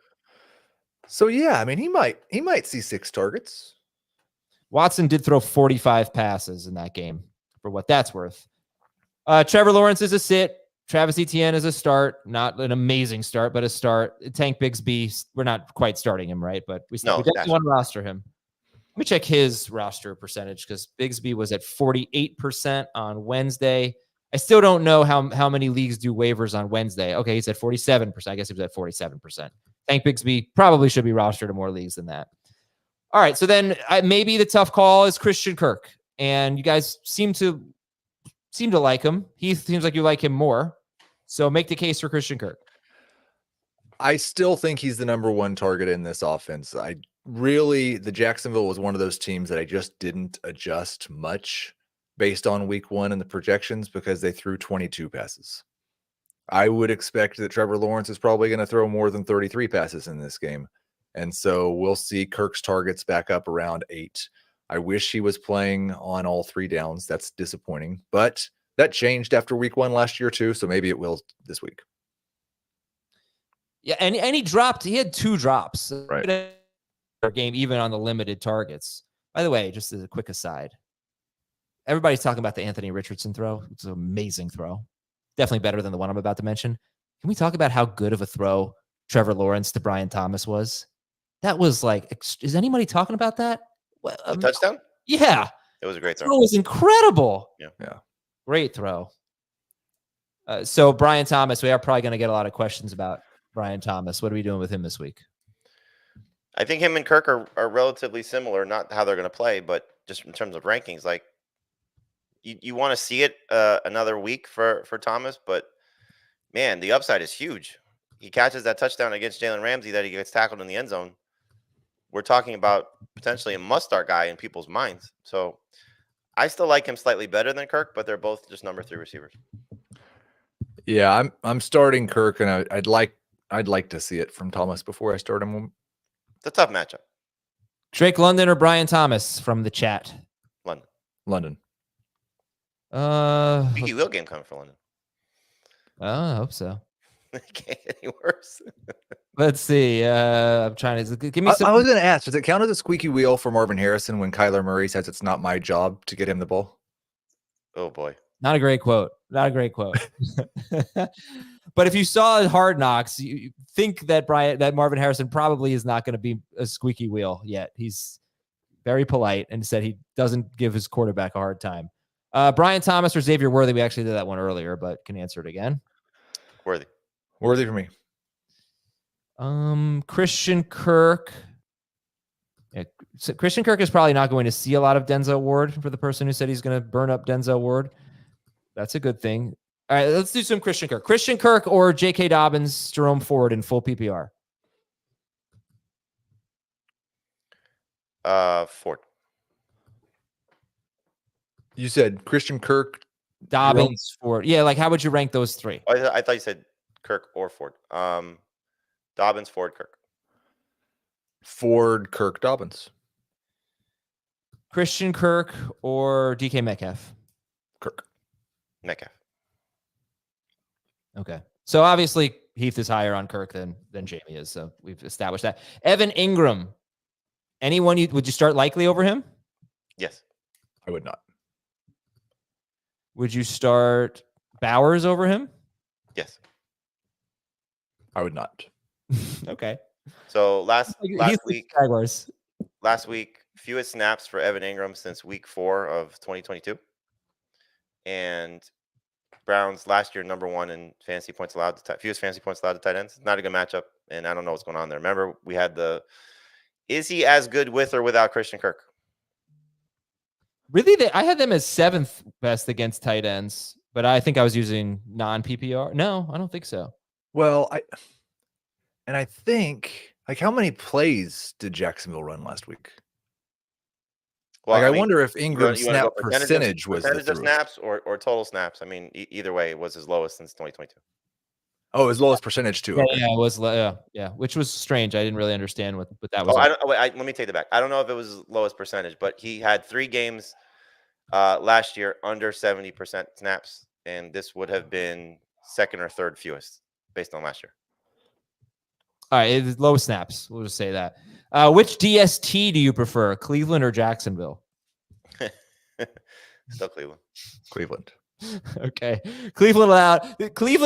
So yeah, I mean he might see 6 targets. Watson did throw 45 passes in that game, for what that's worth. Trevor Lawrence is a sit. Travis Etienne is a start. Not an amazing start, but a start. Tank Bigsby, we're not quite starting him, right? But we definitely want to roster him. Let me check his roster percentage because Bigsby was at 48% on Wednesday. I still don't know how many leagues do waivers on Wednesday. Okay, he's at 47%. I guess he was at 47%. Tank Bigsby probably should be rostered in more leagues than that. All right, so then maybe the tough call is Christian Kirk. And you guys seem to like him. He seems like you like him more. So make the case for Christian Kirk. I still think he's the number 1 target in this offense. The Jacksonville was one of those teams that I just didn't adjust much based on week 1 and the projections because they threw 22 passes. I would expect that Trevor Lawrence is probably going to throw more than 33 passes in this game. And so we'll see Kirk's targets back up around 8. I wish he was playing on all 3 downs. That's disappointing, but that changed after week 1 last year too. So maybe it will this week. Yeah. And he had 2 drops right game, even on the limited targets. By the way, just as a quick aside, everybody's talking about the Anthony Richardson throw. It's an amazing throw. Definitely better than the one I'm about to mention. Can we talk about how good of a throw Trevor Lawrence to Brian Thomas was? That was like, is anybody talking about that? The touchdown? Yeah. It was a great throw. It was incredible. Yeah. Great throw. So Brian Thomas, we are probably going to get a lot of questions about Brian Thomas. What are we doing with him this week? I think him and Kirk are relatively similar, not how they're going to play, but just in terms of rankings. Like you want to see it another week for Thomas, but man, the upside is huge. He catches that touchdown against Jalen Ramsey that he gets tackled in the end zone. We're talking about potentially a must-start guy in people's minds. So I still like him slightly better than Kirk, but they're both just number 3 receivers. Yeah, I'm starting Kirk, and I'd like to see it from Thomas before I start him. It's a tough matchup. Drake London or Brian Thomas from the chat? London. Squeaky wheel game coming for London. I hope so. It can't get any worse. Let's see. I'm trying to give me some. I was going to ask, does it count as a squeaky wheel for Marvin Harrison when Kyler Murray says it's not my job to get him the ball? Oh boy. Not a great quote. Not a great quote. But if you saw Hard Knocks, you think that Marvin Harrison probably is not going to be a squeaky wheel yet. He's very polite and said he doesn't give his quarterback a hard time. Brian Thomas or Xavier Worthy? We actually did that one earlier, but can answer it again. Worthy for me. Christian Kirk. Yeah, so Christian Kirk is probably not going to see a lot of Denzel Ward for the person who said he's going to burn up Denzel Ward. That's a good thing. All right, let's do some Christian Kirk. Christian Kirk or J.K. Dobbins, Jerome Ford in full PPR? Ford. You said Christian Kirk, Dobbins, Ford. Yeah, like how would you rank those three? I thought you said Kirk or Ford. Dobbins, Ford, Kirk. Ford, Kirk, Dobbins. Christian Kirk or DK Metcalf? Kirk. Metcalf. Okay. So obviously Heath is higher on Kirk than Jamie is. So we've established that. Evan Ingram. Anyone would you start likely over him? Yes. I would not. Would you start Bowers over him? Yes. I would not. Okay. So last week, Jaguars. Last week, fewest snaps for Evan Ingram since week 4 of 2022. And Browns last year, number 1 in fantasy points allowed, fewest fantasy points allowed to tight ends. Not a good matchup, and I don't know what's going on there. Remember, we had is he as good with or without Christian Kirk? Really? I had them as 7th best against tight ends, but I think I was using non-PPR. No, I don't think so. Well, I think, like, how many plays did Jacksonville run last week? Well, I wonder if Ingram's snap percentage was percentage of snaps or total snaps. I mean, either way, it was his lowest since 2022. Oh, his lowest percentage too. Yeah, it was. Yeah, which was strange. I didn't really understand what that was. Let me take that back. I don't know if it was his lowest percentage, but he had 3 games last year under 70% snaps, and this would have been 2nd or 3rd fewest based on last year. All right, it's low snaps. We'll just say that. Which DST do you prefer, Cleveland or Jacksonville? Still Cleveland. Cleveland. Okay. Cleveland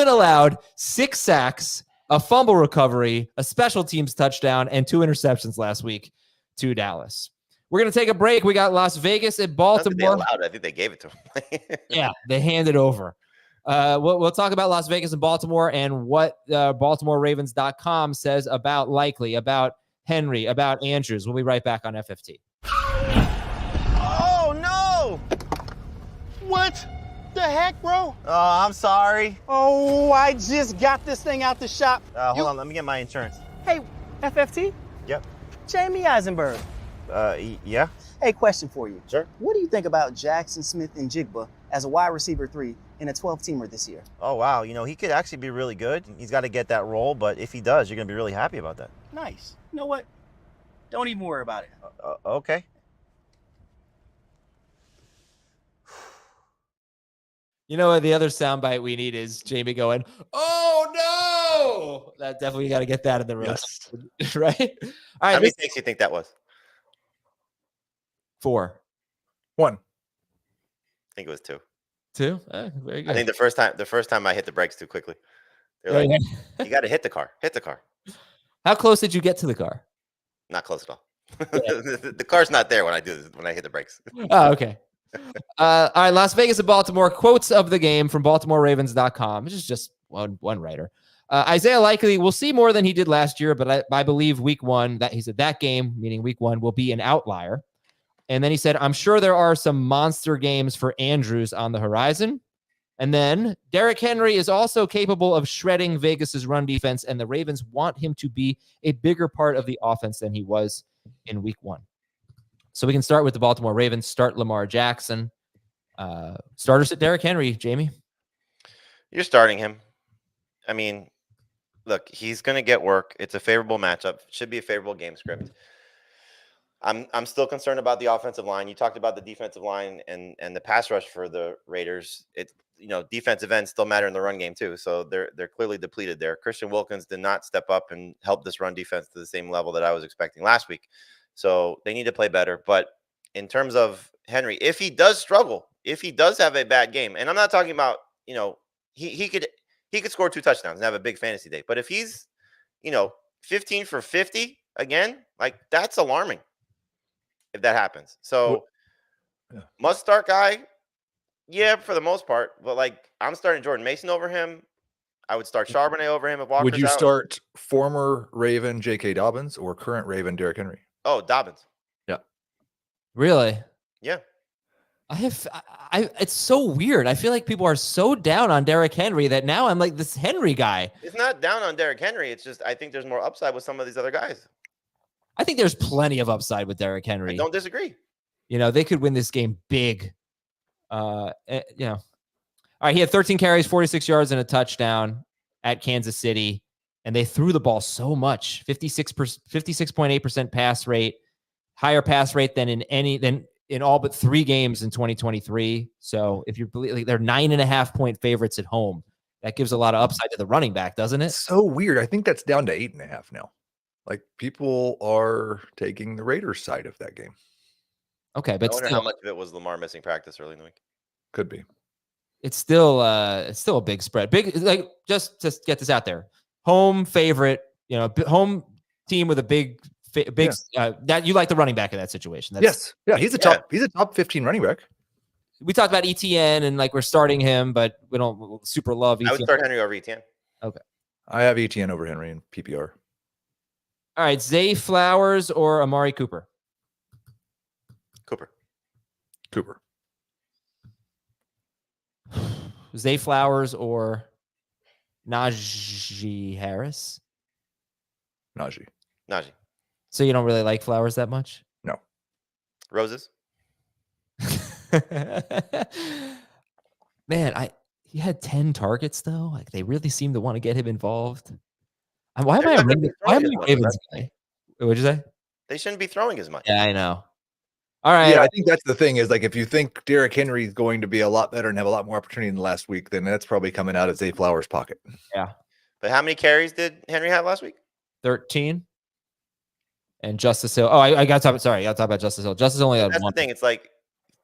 allowed 6 sacks, a fumble recovery, a special teams touchdown, and 2 interceptions last week to Dallas. We're going to take a break. We got Las Vegas and Baltimore. I think they gave it to him. Yeah, they handed over. We'll talk about Las Vegas and Baltimore and what BaltimoreRavens.com says about Likely, about Henry, about Andrews. We'll be right back on FFT. Oh, no! What the heck, bro? Oh, I'm sorry. Oh, I just got this thing out the shop. Hold on, let me get my insurance. Hey, FFT? Yep. Jamie Eisenberg. Yeah? Hey, question for you. Sure. What do you think about Jackson Smith and Jigba as a wide receiver 3 in a 12-teamer this year? Oh, wow. You know, he could actually be really good. He's got to get that role, but if he does, you're going to be really happy about that. Nice. You know what? Don't even worry about it. Okay. You know what? The other soundbite we need is Jamie going, "Oh no!" That definitely got to get that in the roast, yes. Right? All right. How many takes do you think that was? 4. 1. I think it was 2. 2? Very good. I think the first time I hit the brakes too quickly. They're like, you got to hit the car. Hit the car. How close did you get to the car? Not close at all. The car's not there when I do this, when I hit the brakes. Oh, okay. All right, Las Vegas and Baltimore. Quotes of the game from BaltimoreRavens.com. This is just one writer. Isaiah Likely will see more than he did last year, but I believe week 1, that he said that game, meaning week 1, will be an outlier. And then he said, I'm sure there are some monster games for Andrews on the horizon. And then Derrick Henry is also capable of shredding Vegas's run defense, and the Ravens want him to be a bigger part of the offense than he was in week 1. So we can start with the Baltimore Ravens, start Lamar Jackson. Starters at Derrick Henry, Jamie. You're starting him. I mean, look, he's going to get work. It's a favorable matchup. Should be a favorable game script. I'm still concerned about the offensive line. You talked about the defensive line and the pass rush for the Raiders. It's defensive ends still matter in the run game too. So they're clearly depleted there. Christian Wilkins did not step up and help this run defense to the same level that I was expecting last week. So they need to play better. But in terms of Henry, if he does struggle, if he does have a bad game, and I'm not talking about, he could score 2 touchdowns and have a big fantasy day. But if he's, 15 for 50 again, like that's alarming if that happens. So must start guy. Yeah, for the most part. But like I'm starting Jordan Mason over him. I would start Charbonnet over him if Walker's Would you out. start former Raven J.K. Dobbins or current Raven Derrick Henry? Oh, Dobbins. Yeah. Really? Yeah. It's so weird. I feel like people are so down on Derrick Henry that now I'm like this Henry guy. It's not down on Derrick Henry. It's just I think there's more upside with some of these other guys. I think there's plenty of upside with Derrick Henry. I don't disagree. They could win this game big. All right, he had 13 carries, 46 yards, and a touchdown at Kansas City, and they threw the ball so much. 56.8% pass rate, higher pass rate than in all but 3 games in 2023. So if you're they're 9.5-point favorites at home, that gives a lot of upside to the running back, doesn't it? So weird. I think that's down to 8.5 now. Like people are taking the Raiders side of that game. Okay, but I wonder how much of it was Lamar missing practice early in the week. Could be. It's still a big spread. Big, like, just to get this out there. Home favorite, home team with a big that you like the running back in that situation. Yes. Yeah, he's a top 15 running back. We talked about ETN and like we're starting him, but we don't super love ETN. I would start Henry over ETN. Okay. I have ETN over Henry in PPR. All right, Zay Flowers or Amari Cooper? Cooper. Zay Flowers or Najee Harris? Najee. So you don't really like Flowers that much? No. Roses. Man, he had 10 targets though. Like they really seem to want to get him involved. Why am I a Ravens guy? What'd you say? They shouldn't be throwing as much. Yeah, I know. All right. Yeah, I think that's the thing is like if you think Derrick Henry is going to be a lot better and have a lot more opportunity than last week, then that's probably coming out of Zay Flowers' pocket. Yeah. But how many carries did Henry have last week? 13. And Justice Hill. Oh, I got to talk. Sorry, I got to talk about Justice Hill. Justice only had That's 1. the thing. It's like,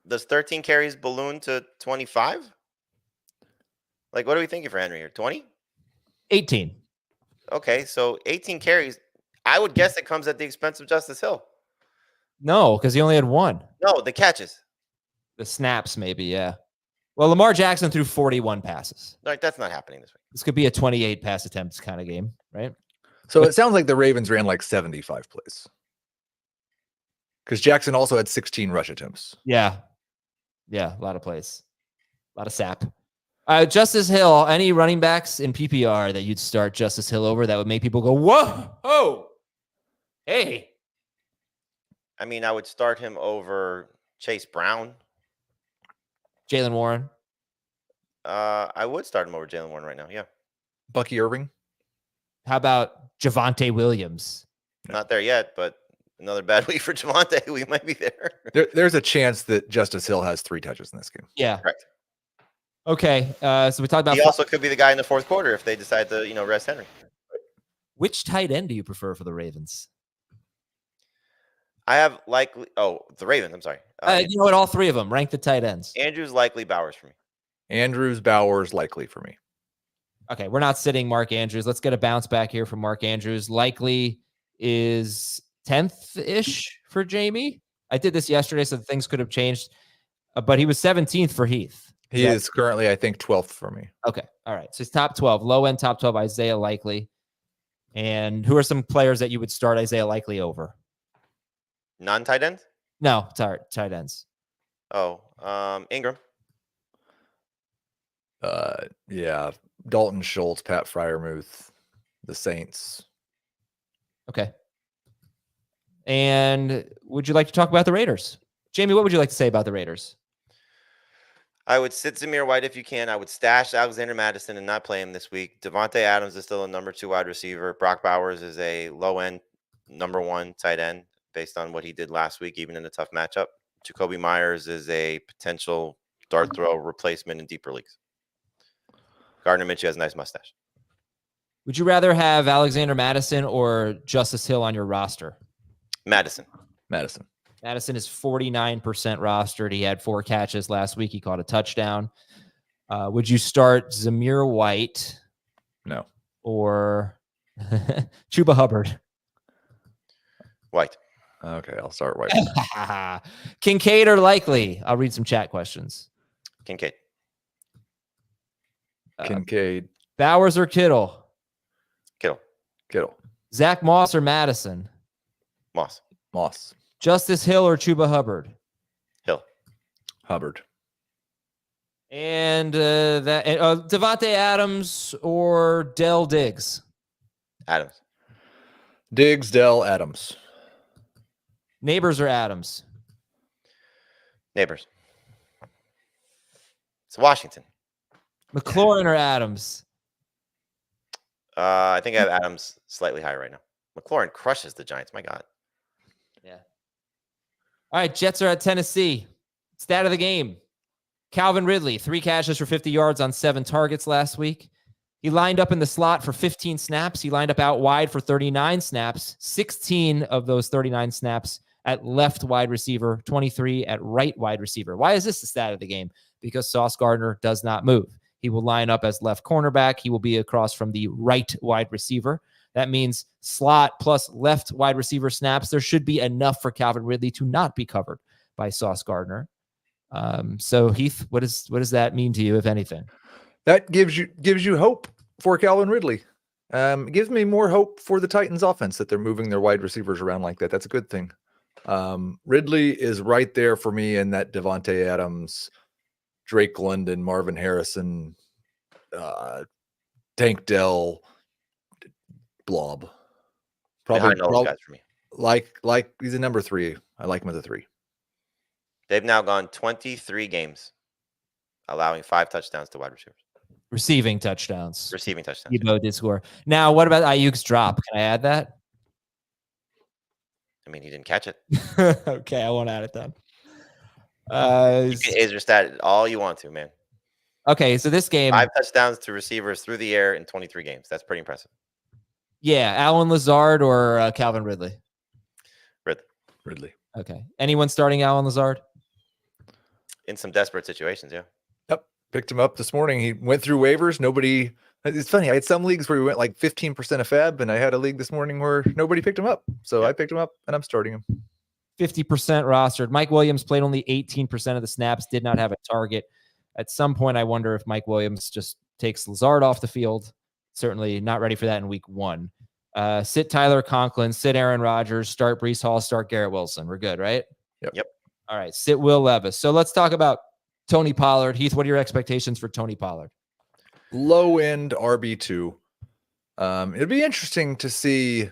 does 13 carries balloon to 25? Like, what are we thinking for Henry here? 20? 18. Okay, so 18 carries. I would guess it comes at the expense of Justice Hill. No, because he only had 1. No, the catches. The snaps, maybe, yeah. Well, Lamar Jackson threw 41 passes. Like, that's not happening this week. This could be a 28 pass attempts kind of game, right? So it sounds like the Ravens ran like 75 plays. Because Jackson also had 16 rush attempts. Yeah. Yeah, a lot of plays. A lot of sap. Justice Hill, any running backs in PPR that you'd start Justice Hill over that would make people go, whoa, oh, hey. I mean, I would start him over Chase Brown. Jalen Warren. I would start him over Jalen Warren right now. Yeah. Bucky Irving. How about Javonte Williams? Not there yet, but another bad week for Javonte. We might be there. There's a chance that Justice Hill has 3 touches in this game. Yeah. Correct. Okay. So we talked about. He also could be the guy in the fourth quarter if they decide to, rest Henry. Which tight end do you prefer for the Ravens? I have likely. Oh, the Ravens. I'm sorry. You know what? All 3 of them. Rank the tight ends. Andrews, likely, Bowers for me. Andrews, Bowers, likely for me. Okay, we're not sitting Mark Andrews. Let's get a bounce back here from Mark Andrews. Likely is 10th-ish for Jamie. I did this yesterday, so things could have changed. But he was 17th for Heath. He is currently, I think, 12th for me. Okay, all right. So he's top 12. Low-end top 12, Isaiah Likely. And who are some players that you would start Isaiah Likely over? Non-tight ends? No, tight ends. Oh, Ingram. Yeah. Dalton Schultz, Pat Freiermuth, the Saints. Okay. And would you like to talk about the Raiders? Jamie, what would you like to say about the Raiders? I would sit Zamir White if you can. I would stash Alexander Madison and not play him this week. Devontae Adams is still a number 2 wide receiver. Brock Bowers is a low-end number 1 tight end. based on what he did last week, even in a tough matchup. Jacoby Myers is a potential dart throw replacement in deeper leagues. Gardner Minshew has a nice mustache. Would you rather have Alexander Madison or Justice Hill on your roster? Madison. Madison is 49% rostered. He had 4 catches last week. He caught a touchdown. Would you start Zamir White? No. Or Chuba Hubbard? White. Okay, I'll start White. Kincaid or Likely? I'll read some chat questions. Kincaid. Kincaid. Bowers or Kittle? Kittle. Zach Moss or Madison? Moss. Justice Hill or Chuba Hubbard? Hill. Hubbard. And Devontae Adams or Dell Diggs? Adams. Diggs, Dell, Adams. Neighbors or Adams? Neighbors. It's Washington. McLaurin or Adams? I think I have Adams slightly higher right now. McLaurin crushes the Giants. My God. Yeah. All right, Jets are at Tennessee. Stat of the game. Calvin Ridley, 3 catches for 50 yards on 7 targets last week. He lined up in the slot for 15 snaps. He lined up out wide for 39 snaps. 16 of those 39 snaps at left wide receiver, 23 at right wide receiver. Why is this the stat of the game? Because Sauce Gardner does not move. He will line up as left cornerback. He will be across from the right wide receiver. That means slot plus left wide receiver snaps. There should be enough for Calvin Ridley to not be covered by Sauce Gardner. So Heath, what does that mean to you, if anything? That gives you hope for Calvin Ridley. It gives me more hope for the Titans offense that they're moving their wide receivers around like that. That's a good thing. Ridley is right there for me in that Devontae Adams, Drake London, Marvin Harrison, Tank Dell blob. Probably all those guys for me. Like he's a number 3. I like him as a 3. They've now gone 23 games, allowing 5 touchdowns to wide receivers. Receiving touchdowns. Debo did score. Now, what about Ayuk's drop? Can I add that? I mean, he didn't catch it. Okay, I won't add it then. You can Azer stat all you want to, man. Okay, so this game, 5 touchdowns to receivers through the air in 23 games. That's pretty impressive. Yeah, Allen Lazard or Calvin Ridley? Ridley. Okay. Anyone starting Allen Lazard? In some desperate situations, yeah. Yep. Picked him up this morning. He went through waivers. Nobody. It's funny. I had some leagues where we went like 15% of fab, and I had a league this morning where nobody picked him up. So I picked him up, and I'm starting him. 50% rostered. Mike Williams played only 18% of the snaps, did not have a target. At some point, I wonder if Mike Williams just takes Lazard off the field. Certainly not ready for that in week 1. Sit Tyler Conklin, sit Aaron Rodgers, start Breece Hall, start Garrett Wilson. We're good, right? Yep. All right, sit Will Levis. So let's talk about Tony Pollard. Heath, what are your expectations for Tony Pollard? Low end RB2. It'd be interesting to see,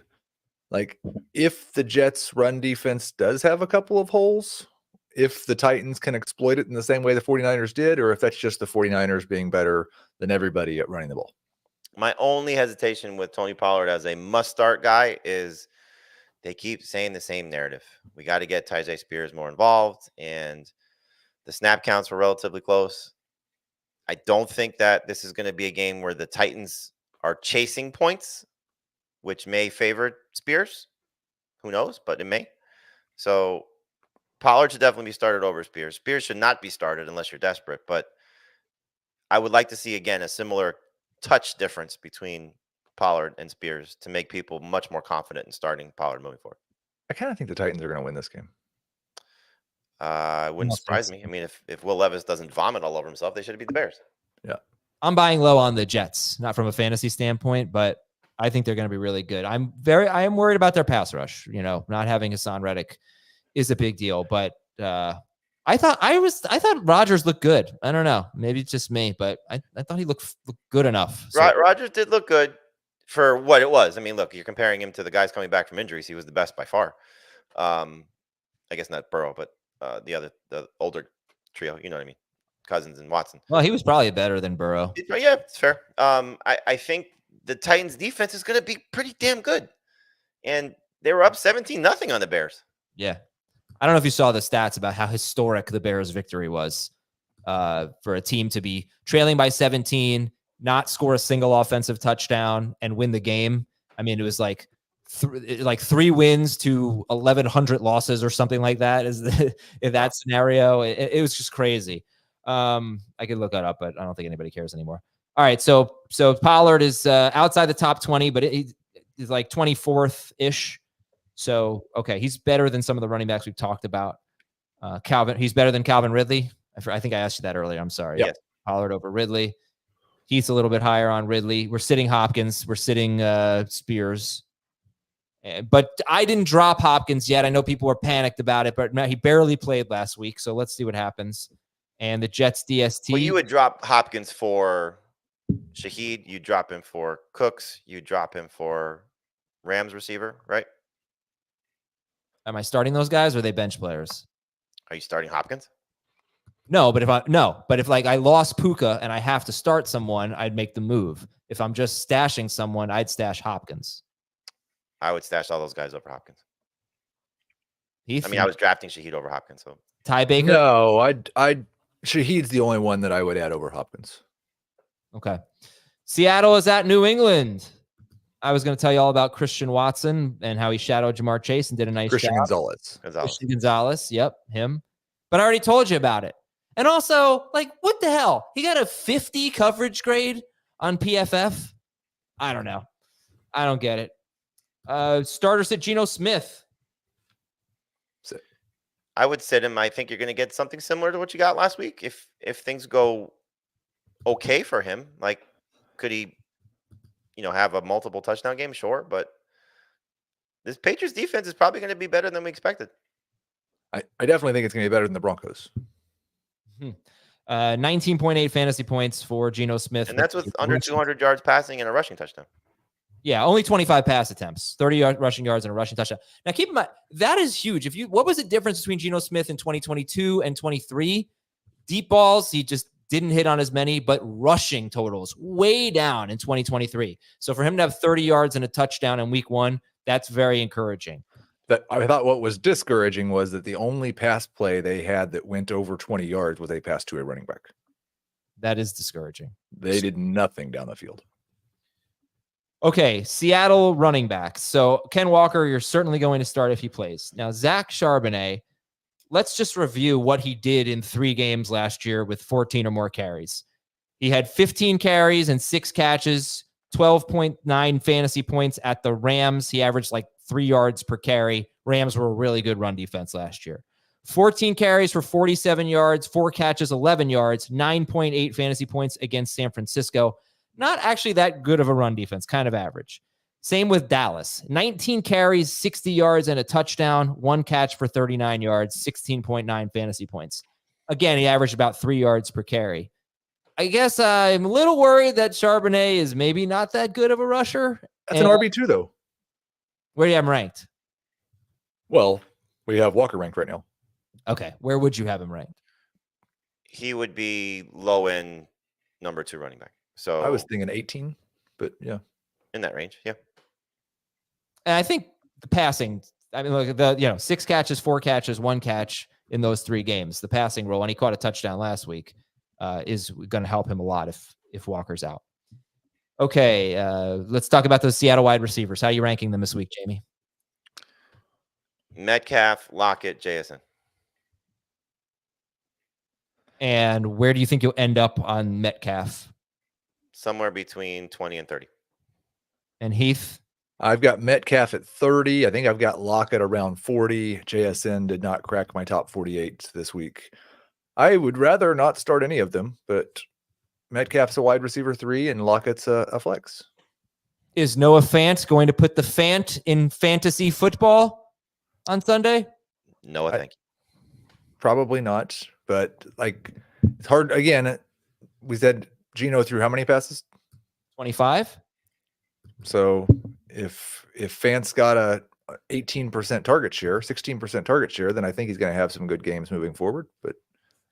like, if the Jets' run defense does have a couple of holes, if the Titans can exploit it in the same way the 49ers did, or if that's just the 49ers being better than everybody at running the ball. My only hesitation with Tony Pollard as a must-start guy is they keep saying the same narrative. We got to get Tyjae Spears more involved, and the snap counts were relatively close. I don't think that this is going to be a game where the Titans are chasing points, which may favor Spears. Who knows, but it may. So Pollard should definitely be started over Spears. Spears should not be started unless you're desperate, but I would like to see, again, a similar touch difference between Pollard and Spears to make people much more confident in starting Pollard moving forward. I kind of think the Titans are going to win this game. It wouldn't surprise me. I mean, if Will Levis doesn't vomit all over himself, they should beat the Bears. Yeah. I'm buying low on the Jets, not from a fantasy standpoint, but I think they're going to be really good. I am worried about their pass rush. You know, not having Hassan Reddick is a big deal, but I thought Rodgers looked good. I don't know. Maybe it's just me, but I thought he looked good enough. So. Rodgers did look good for what it was. I mean, look, you're comparing him to the guys coming back from injuries. He was the best by far. I guess not Burrow, but the older trio. You know what I mean? Cousins and Watson. Well, he was probably better than Burrow. Yeah, it's fair. I think the Titans defense is going to be pretty damn good. And they were up 17-0 on the Bears. Yeah. I don't know if you saw the stats about how historic the Bears' victory was for a team to be trailing by 17, not score a single offensive touchdown, and win the game. I mean, it was like 3 wins to 1,100 losses or something like that. In that scenario, it was just crazy. I could look that up, but I don't think anybody cares anymore. All right, so Pollard is outside the top 20, but he's like 24th-ish. So, okay, he's better than some of the running backs we've talked about. He's better than Calvin Ridley. I think I asked you that earlier. I'm sorry. Yes. Pollard over Ridley. He's a little bit higher on Ridley. We're sitting Hopkins. We're sitting Spears. But I didn't drop Hopkins yet. I know people were panicked about it, but he barely played last week. So let's see what happens. And the Jets DST. Well, you would drop Hopkins for Shaheed. You drop him for Cooks. You drop him for Rams receiver, right? Am I starting those guys or are they bench players? Are you starting Hopkins? No, but if like I lost Puka and I have to start someone, I'd make the move. If I'm just stashing someone, I'd stash Hopkins. I would stash all those guys over Hopkins. Heath, I was drafting Shaheed over Hopkins. So Ty Baker? No, I'd Shaheed's the only one that I would add over Hopkins. Okay. Seattle is at New England. I was going to tell you all about Christian Watson and how he shadowed Jamar Chase and did a nice Christian job. Gonzalez. Gonzalez. Yep, him. But I already told you about it. And also, like, what the hell? He got a 50 coverage grade on PFF? I don't know. I don't get it. Starter sit Geno Smith. I would sit him. I think you're going to get something similar to what you got last week. If things go okay for him, like, could he, have a multiple touchdown game? Sure. But this Patriots defense is probably going to be better than we expected. I definitely think it's going to be better than the Broncos. 19.8 fantasy points for Geno Smith. And that's with under 200 yards passing and a rushing touchdown. Yeah, only 25 pass attempts, 30 rushing yards and a rushing touchdown. Now, keep in mind, that is huge. What was the difference between Geno Smith in 2022 and 23? Deep balls, he just didn't hit on as many, but rushing totals way down in 2023. So for him to have 30 yards and a touchdown in week 1, that's very encouraging. That I thought what was discouraging was that the only pass play they had that went over 20 yards was a pass to a running back. That is discouraging. They did nothing down the field. Okay, Seattle running backs. So Ken Walker, you're certainly going to start if he plays. Now, Zach Charbonnet, let's just review what he did in 3 games last year with 14 or more carries. He had 15 carries and 6 catches, 12.9 fantasy points at the Rams. He averaged like 3 yards per carry. Rams were a really good run defense last year. 14 carries for 47 yards, 4 catches, 11 yards, 9.8 fantasy points against San Francisco. Not actually that good of a run defense, kind of average. Same with Dallas. 19 carries, 60 yards, and a touchdown. 1 catch for 39 yards, 16.9 fantasy points. Again, he averaged about 3 yards per carry. I guess I'm a little worried that Charbonnet is maybe not that good of a rusher. That's an RB2, though. Where do you have him ranked? Well, we have Walker ranked right now. Okay. Where would you have him ranked? He would be low end number 2 running back. So I was thinking 18, but yeah. In that range, yeah. And I think the passing, look, 6 catches, 4 catches, 1 catch in those 3 games. The passing role, and he caught a touchdown last week, is going to help him a lot if Walker's out. Okay, let's talk about those Seattle wide receivers. How are you ranking them this week, Jamie? Metcalf, Lockett, JSN. And where do you think you'll end up on Metcalf? Somewhere between 20 and 30. And Heath? I've got Metcalf at 30. I think I've got Lockett around 40. JSN did not crack my top 48 this week. I would rather not start any of them, but Metcalf's a wide receiver 3 and Lockett's a flex. Is Noah Fant going to put the Fant in fantasy football on Sunday? Noah, thank you. Probably not, but it's hard. Again, we said Geno threw how many passes? 25. So if Fant's got a 18% target share, 16% target share, then I think he's going to have some good games moving forward, but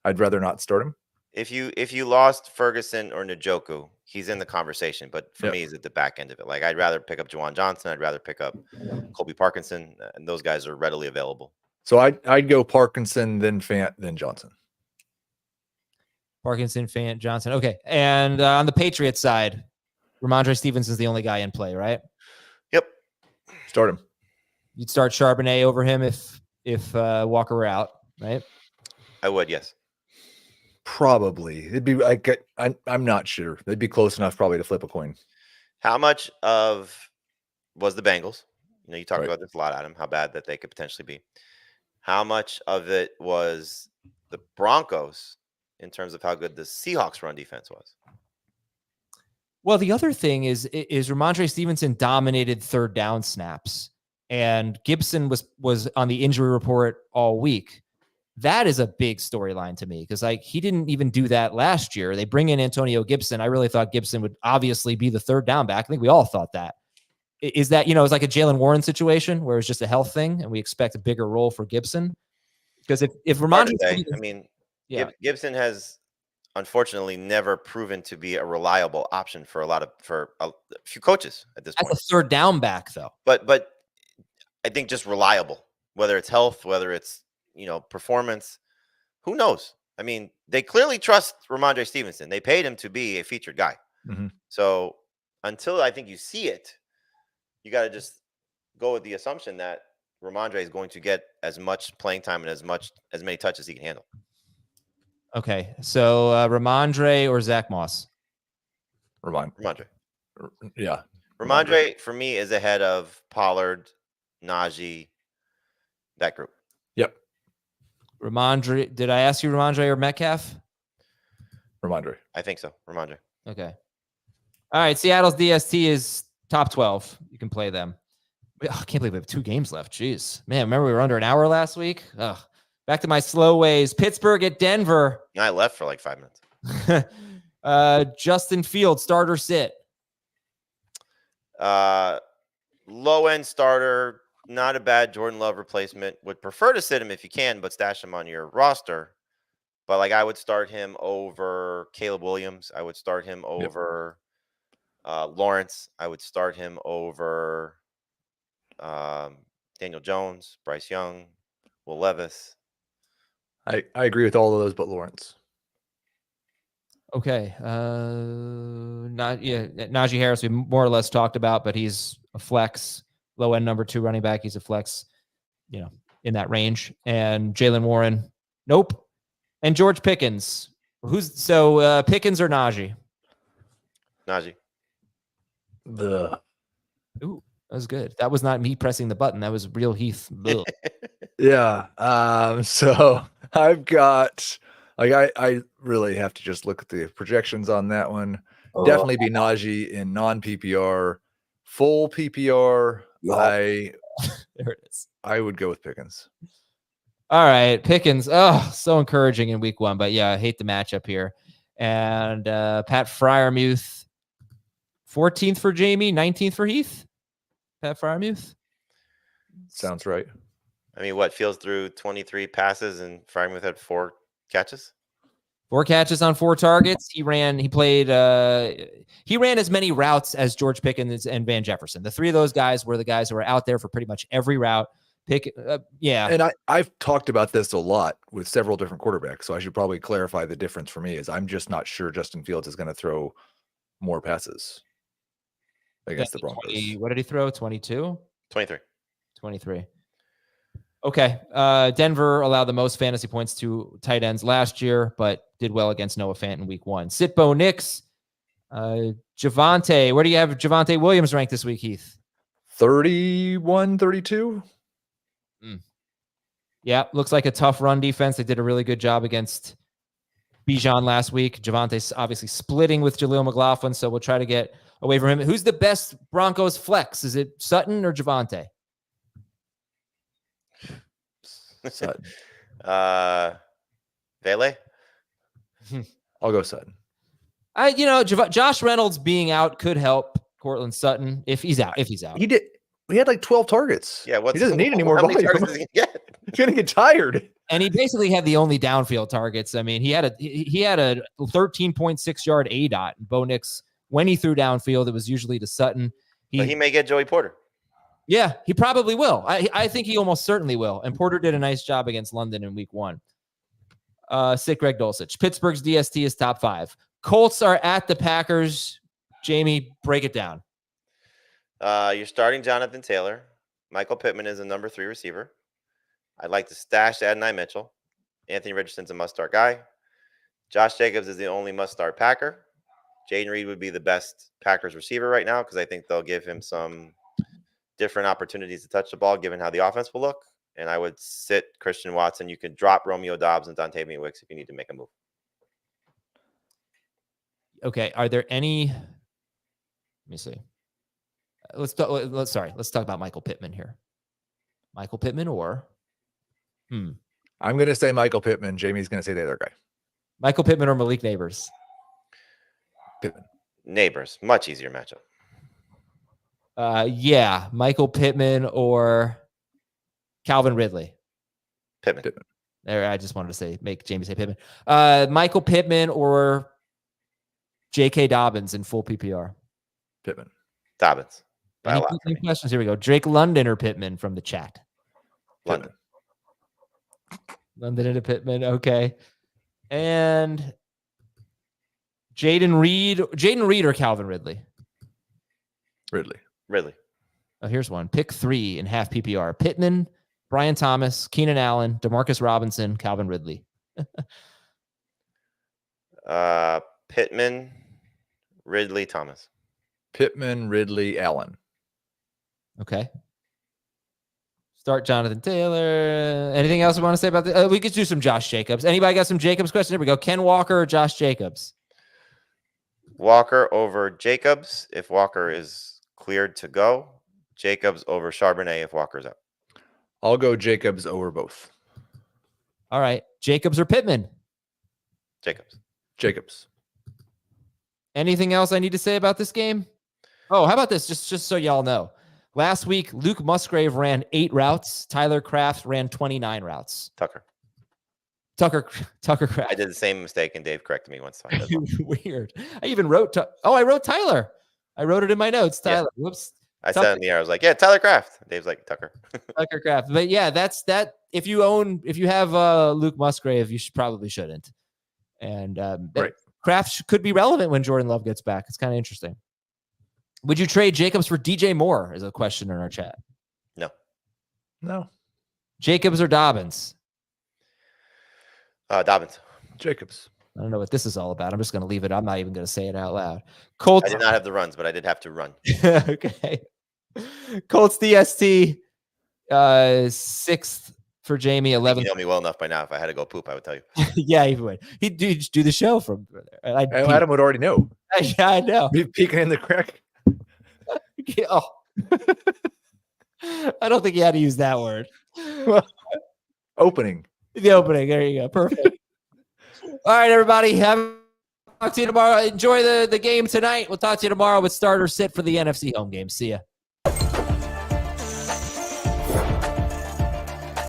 I'd rather not start him. If you lost Ferguson or Njoku, he's in the conversation, but for me, he's at the back end of it. Like, I'd rather pick up Juwan Johnson. I'd rather pick up Colby Parkinson, and those guys are readily available. So I'd go Parkinson, then Fant, then Johnson. Parkinson, Fant, Johnson. Okay. And on the Patriots side, Rhamondre Stevenson's the only guy in play, right? Yep. Start him. You'd start Charbonnet over him if Walker were out, right? I would, yes. Probably. It'd be like I'm not sure. They'd be close enough probably to flip a coin. How much of was the Bengals? You know, you talked Right. about this a lot, Adam, how bad that they could potentially be. How much of it was the Broncos in terms of how good the Seahawks run defense was? Well, the other thing is Rhamondre Stevenson dominated third down snaps, and Gibson was on the injury report all week. That is a big storyline to me because he didn't even do that last year. They bring in Antonio Gibson. I really thought Gibson would obviously be the third down back. I think we all thought that. Is that, it's like a Jalen Warren situation where it's just a health thing and we expect a bigger role for Gibson? Because if Rhamondre, Gibson has unfortunately never proven to be a reliable option for a few coaches at this point. That's a third down back though. But I think just reliable, whether it's health, whether it's performance, who knows? I mean, they clearly trust Rhamondre Stevenson. They paid him to be a featured guy. Mm-hmm. So until I think you see it, you got to just go with the assumption that Rhamondre is going to get as much playing time and as many touches he can handle. Okay, so Rhamondre or Zach Moss? Rhamondre. Yeah. Rhamondre for me is ahead of Pollard, Najee, that group. Yep. Rhamondre. Did I ask you Rhamondre or Metcalf? Rhamondre. I think so. Rhamondre. Okay. All right. Seattle's DST is top 12. You can play them. I can't believe we have 2 games left. Jeez. Man, remember we were under an hour last week? Ugh. Back to my slow ways. Pittsburgh at Denver. I left for like 5 minutes. Justin Fields, starter sit. Low-end starter. Not a bad Jordan Love replacement. Would prefer to sit him if you can, but stash him on your roster. But I would start him over Caleb Williams. I would start him over Lawrence. I would start him over Daniel Jones, Bryce Young, Will Levis. I agree with all of those, but Lawrence. Okay. Najee Harris, we more or less talked about, but he's a flex, low end number 2 running back. He's a flex, in that range. And Jalen Warren, nope. And George Pickens. Pickens or Najee? Najee. Ooh, that was good. That was not me pressing the button. That was real Heath. Yeah. So I've got I really have to just look at the projections on that one. Definitely be Najee in non-PPR. Full PPR, there it is. I would go with Pickens. All right, Pickens. Oh, so encouraging in week 1, but yeah, I hate the matchup here. And Pat Freiermuth, 14th for Jamie, 19th for Heath. Pat Freiermuth. Sounds right. I mean, what Fields threw 23 passes and Freiermuth had 4 catches? 4 catches on 4 targets. He ran as many routes as George Pickens and Van Jefferson. The 3 of those guys were the guys who were out there for pretty much every route. And I've talked about this a lot with several different quarterbacks, so I should probably clarify the difference for me is I'm just not sure Justin Fields is going to throw more passes against the Broncos. What did he throw? 22? 23. Okay. Denver allowed the most fantasy points to tight ends last year, but did well against Noah Fant in week 1. Sitbo Nix. Javonte. Where do you have Javonte Williams ranked this week, Heath? 31, 32. Yeah, looks like a tough run defense. They did a really good job against Bijan last week. Javonte's obviously splitting with Jaleel McLaughlin, so we'll try to get away from him. Who's the best Broncos flex? Is it Sutton or Javonte? Sutton. Vele? I'll go Sutton. Josh Reynolds being out could help Cortland Sutton if he's out. He had like 12 targets. Yeah, he doesn't need any more volume. Targets does he get? He's gonna get tired. And he basically had the only downfield targets. I mean, he had a 13.6 yard ADOT. Bo Nix, when he threw downfield, it was usually to Sutton. But he may get Joey Porter. Yeah, he probably will. I think he almost certainly will. And Porter did a nice job against London in week 1. Sick Greg Dulcich. Pittsburgh's DST is top 5. Colts are at the Packers. Jamie, break it down. You're starting Jonathan Taylor. Michael Pittman is a number 3 receiver. I'd like to stash Adonai Mitchell. Anthony Richardson's a must-start guy. Josh Jacobs is the only must-start Packer. Jaden Reed would be the best Packers receiver right now because I think they'll give him some different opportunities to touch the ball given how the offense will look. And I would sit Christian Watson. You could drop Romeo Dobbs and Dontavian Wicks if you need to make a move. Okay, are there any... Let me see. Let's talk about Michael Pittman here. Michael Pittman or... I'm going to say Michael Pittman. Jamie's going to say the other guy. Michael Pittman or Malik Neighbors? Pittman. Neighbors. Much easier matchup. Yeah. Michael Pittman or Calvin Ridley? Pittman. There, I just wanted to make Jamie say Pittman. Michael Pittman or J.K. Dobbins in full PPR? Pittman. Dobbins. Any questions? Here we go. Drake London or Pittman from the chat? London. London into Pittman. Okay. And Jaden Reed or Calvin Ridley? Ridley. Oh, here's one. Pick 3 in half PPR. Pittman, Brian Thomas, Keenan Allen, DeMarcus Robinson, Calvin Ridley. Pittman, Ridley, Thomas. Pittman, Ridley, Allen. Okay. Start Jonathan Taylor. Anything else we want to say about this? We could do some Josh Jacobs. Anybody got some Jacobs questions? Here we go. Ken Walker or Josh Jacobs? Walker over Jacobs if Walker is cleared to go. Jacobs over Charbonnet if Walker's out. I'll go Jacobs over both. All right. Jacobs or Pittman? Jacobs. Anything else I need to say about this game? Oh, how about this? Just so y'all know. Last week, Luke Musgrave ran 8 routes. Tyler Kraft ran 29 routes. Tucker Kraft. I did the same mistake, and Dave corrected me once. Weird. I even wrote. I wrote Tyler. I wrote it in my notes. Tyler. Yeah. Whoops. I said in the air. I was like, "Yeah, Tyler Kraft." Dave's like, "Tucker." Tucker Kraft. But yeah, that's that. If you have Luke Musgrave, you probably shouldn't. And right. Kraft could be relevant when Jordan Love gets back. It's kind of interesting. Would you trade Jacobs for DJ Moore? Is a question in our chat. No. Jacobs or Dobbins? Dobbins. Jacobs. I don't know what this is all about. I'm just going to leave it. I'm not even going to say it out loud. Colts. I did not have the runs, but I did have to run. Okay. Colts DST 6th for Jamie. 11th. You know me well enough by now. If I had to go poop, I would tell you. Yeah, he would. He'd do the show from there. Adam would already know. Yeah, I know. Be peeking in the crack. Oh. I don't think you had to use that word. Opening. The opening. There you go. Perfect. All right, everybody. Talk to you tomorrow. Enjoy the game tonight. We'll talk to you tomorrow with start or sit for the NFC home game. See ya.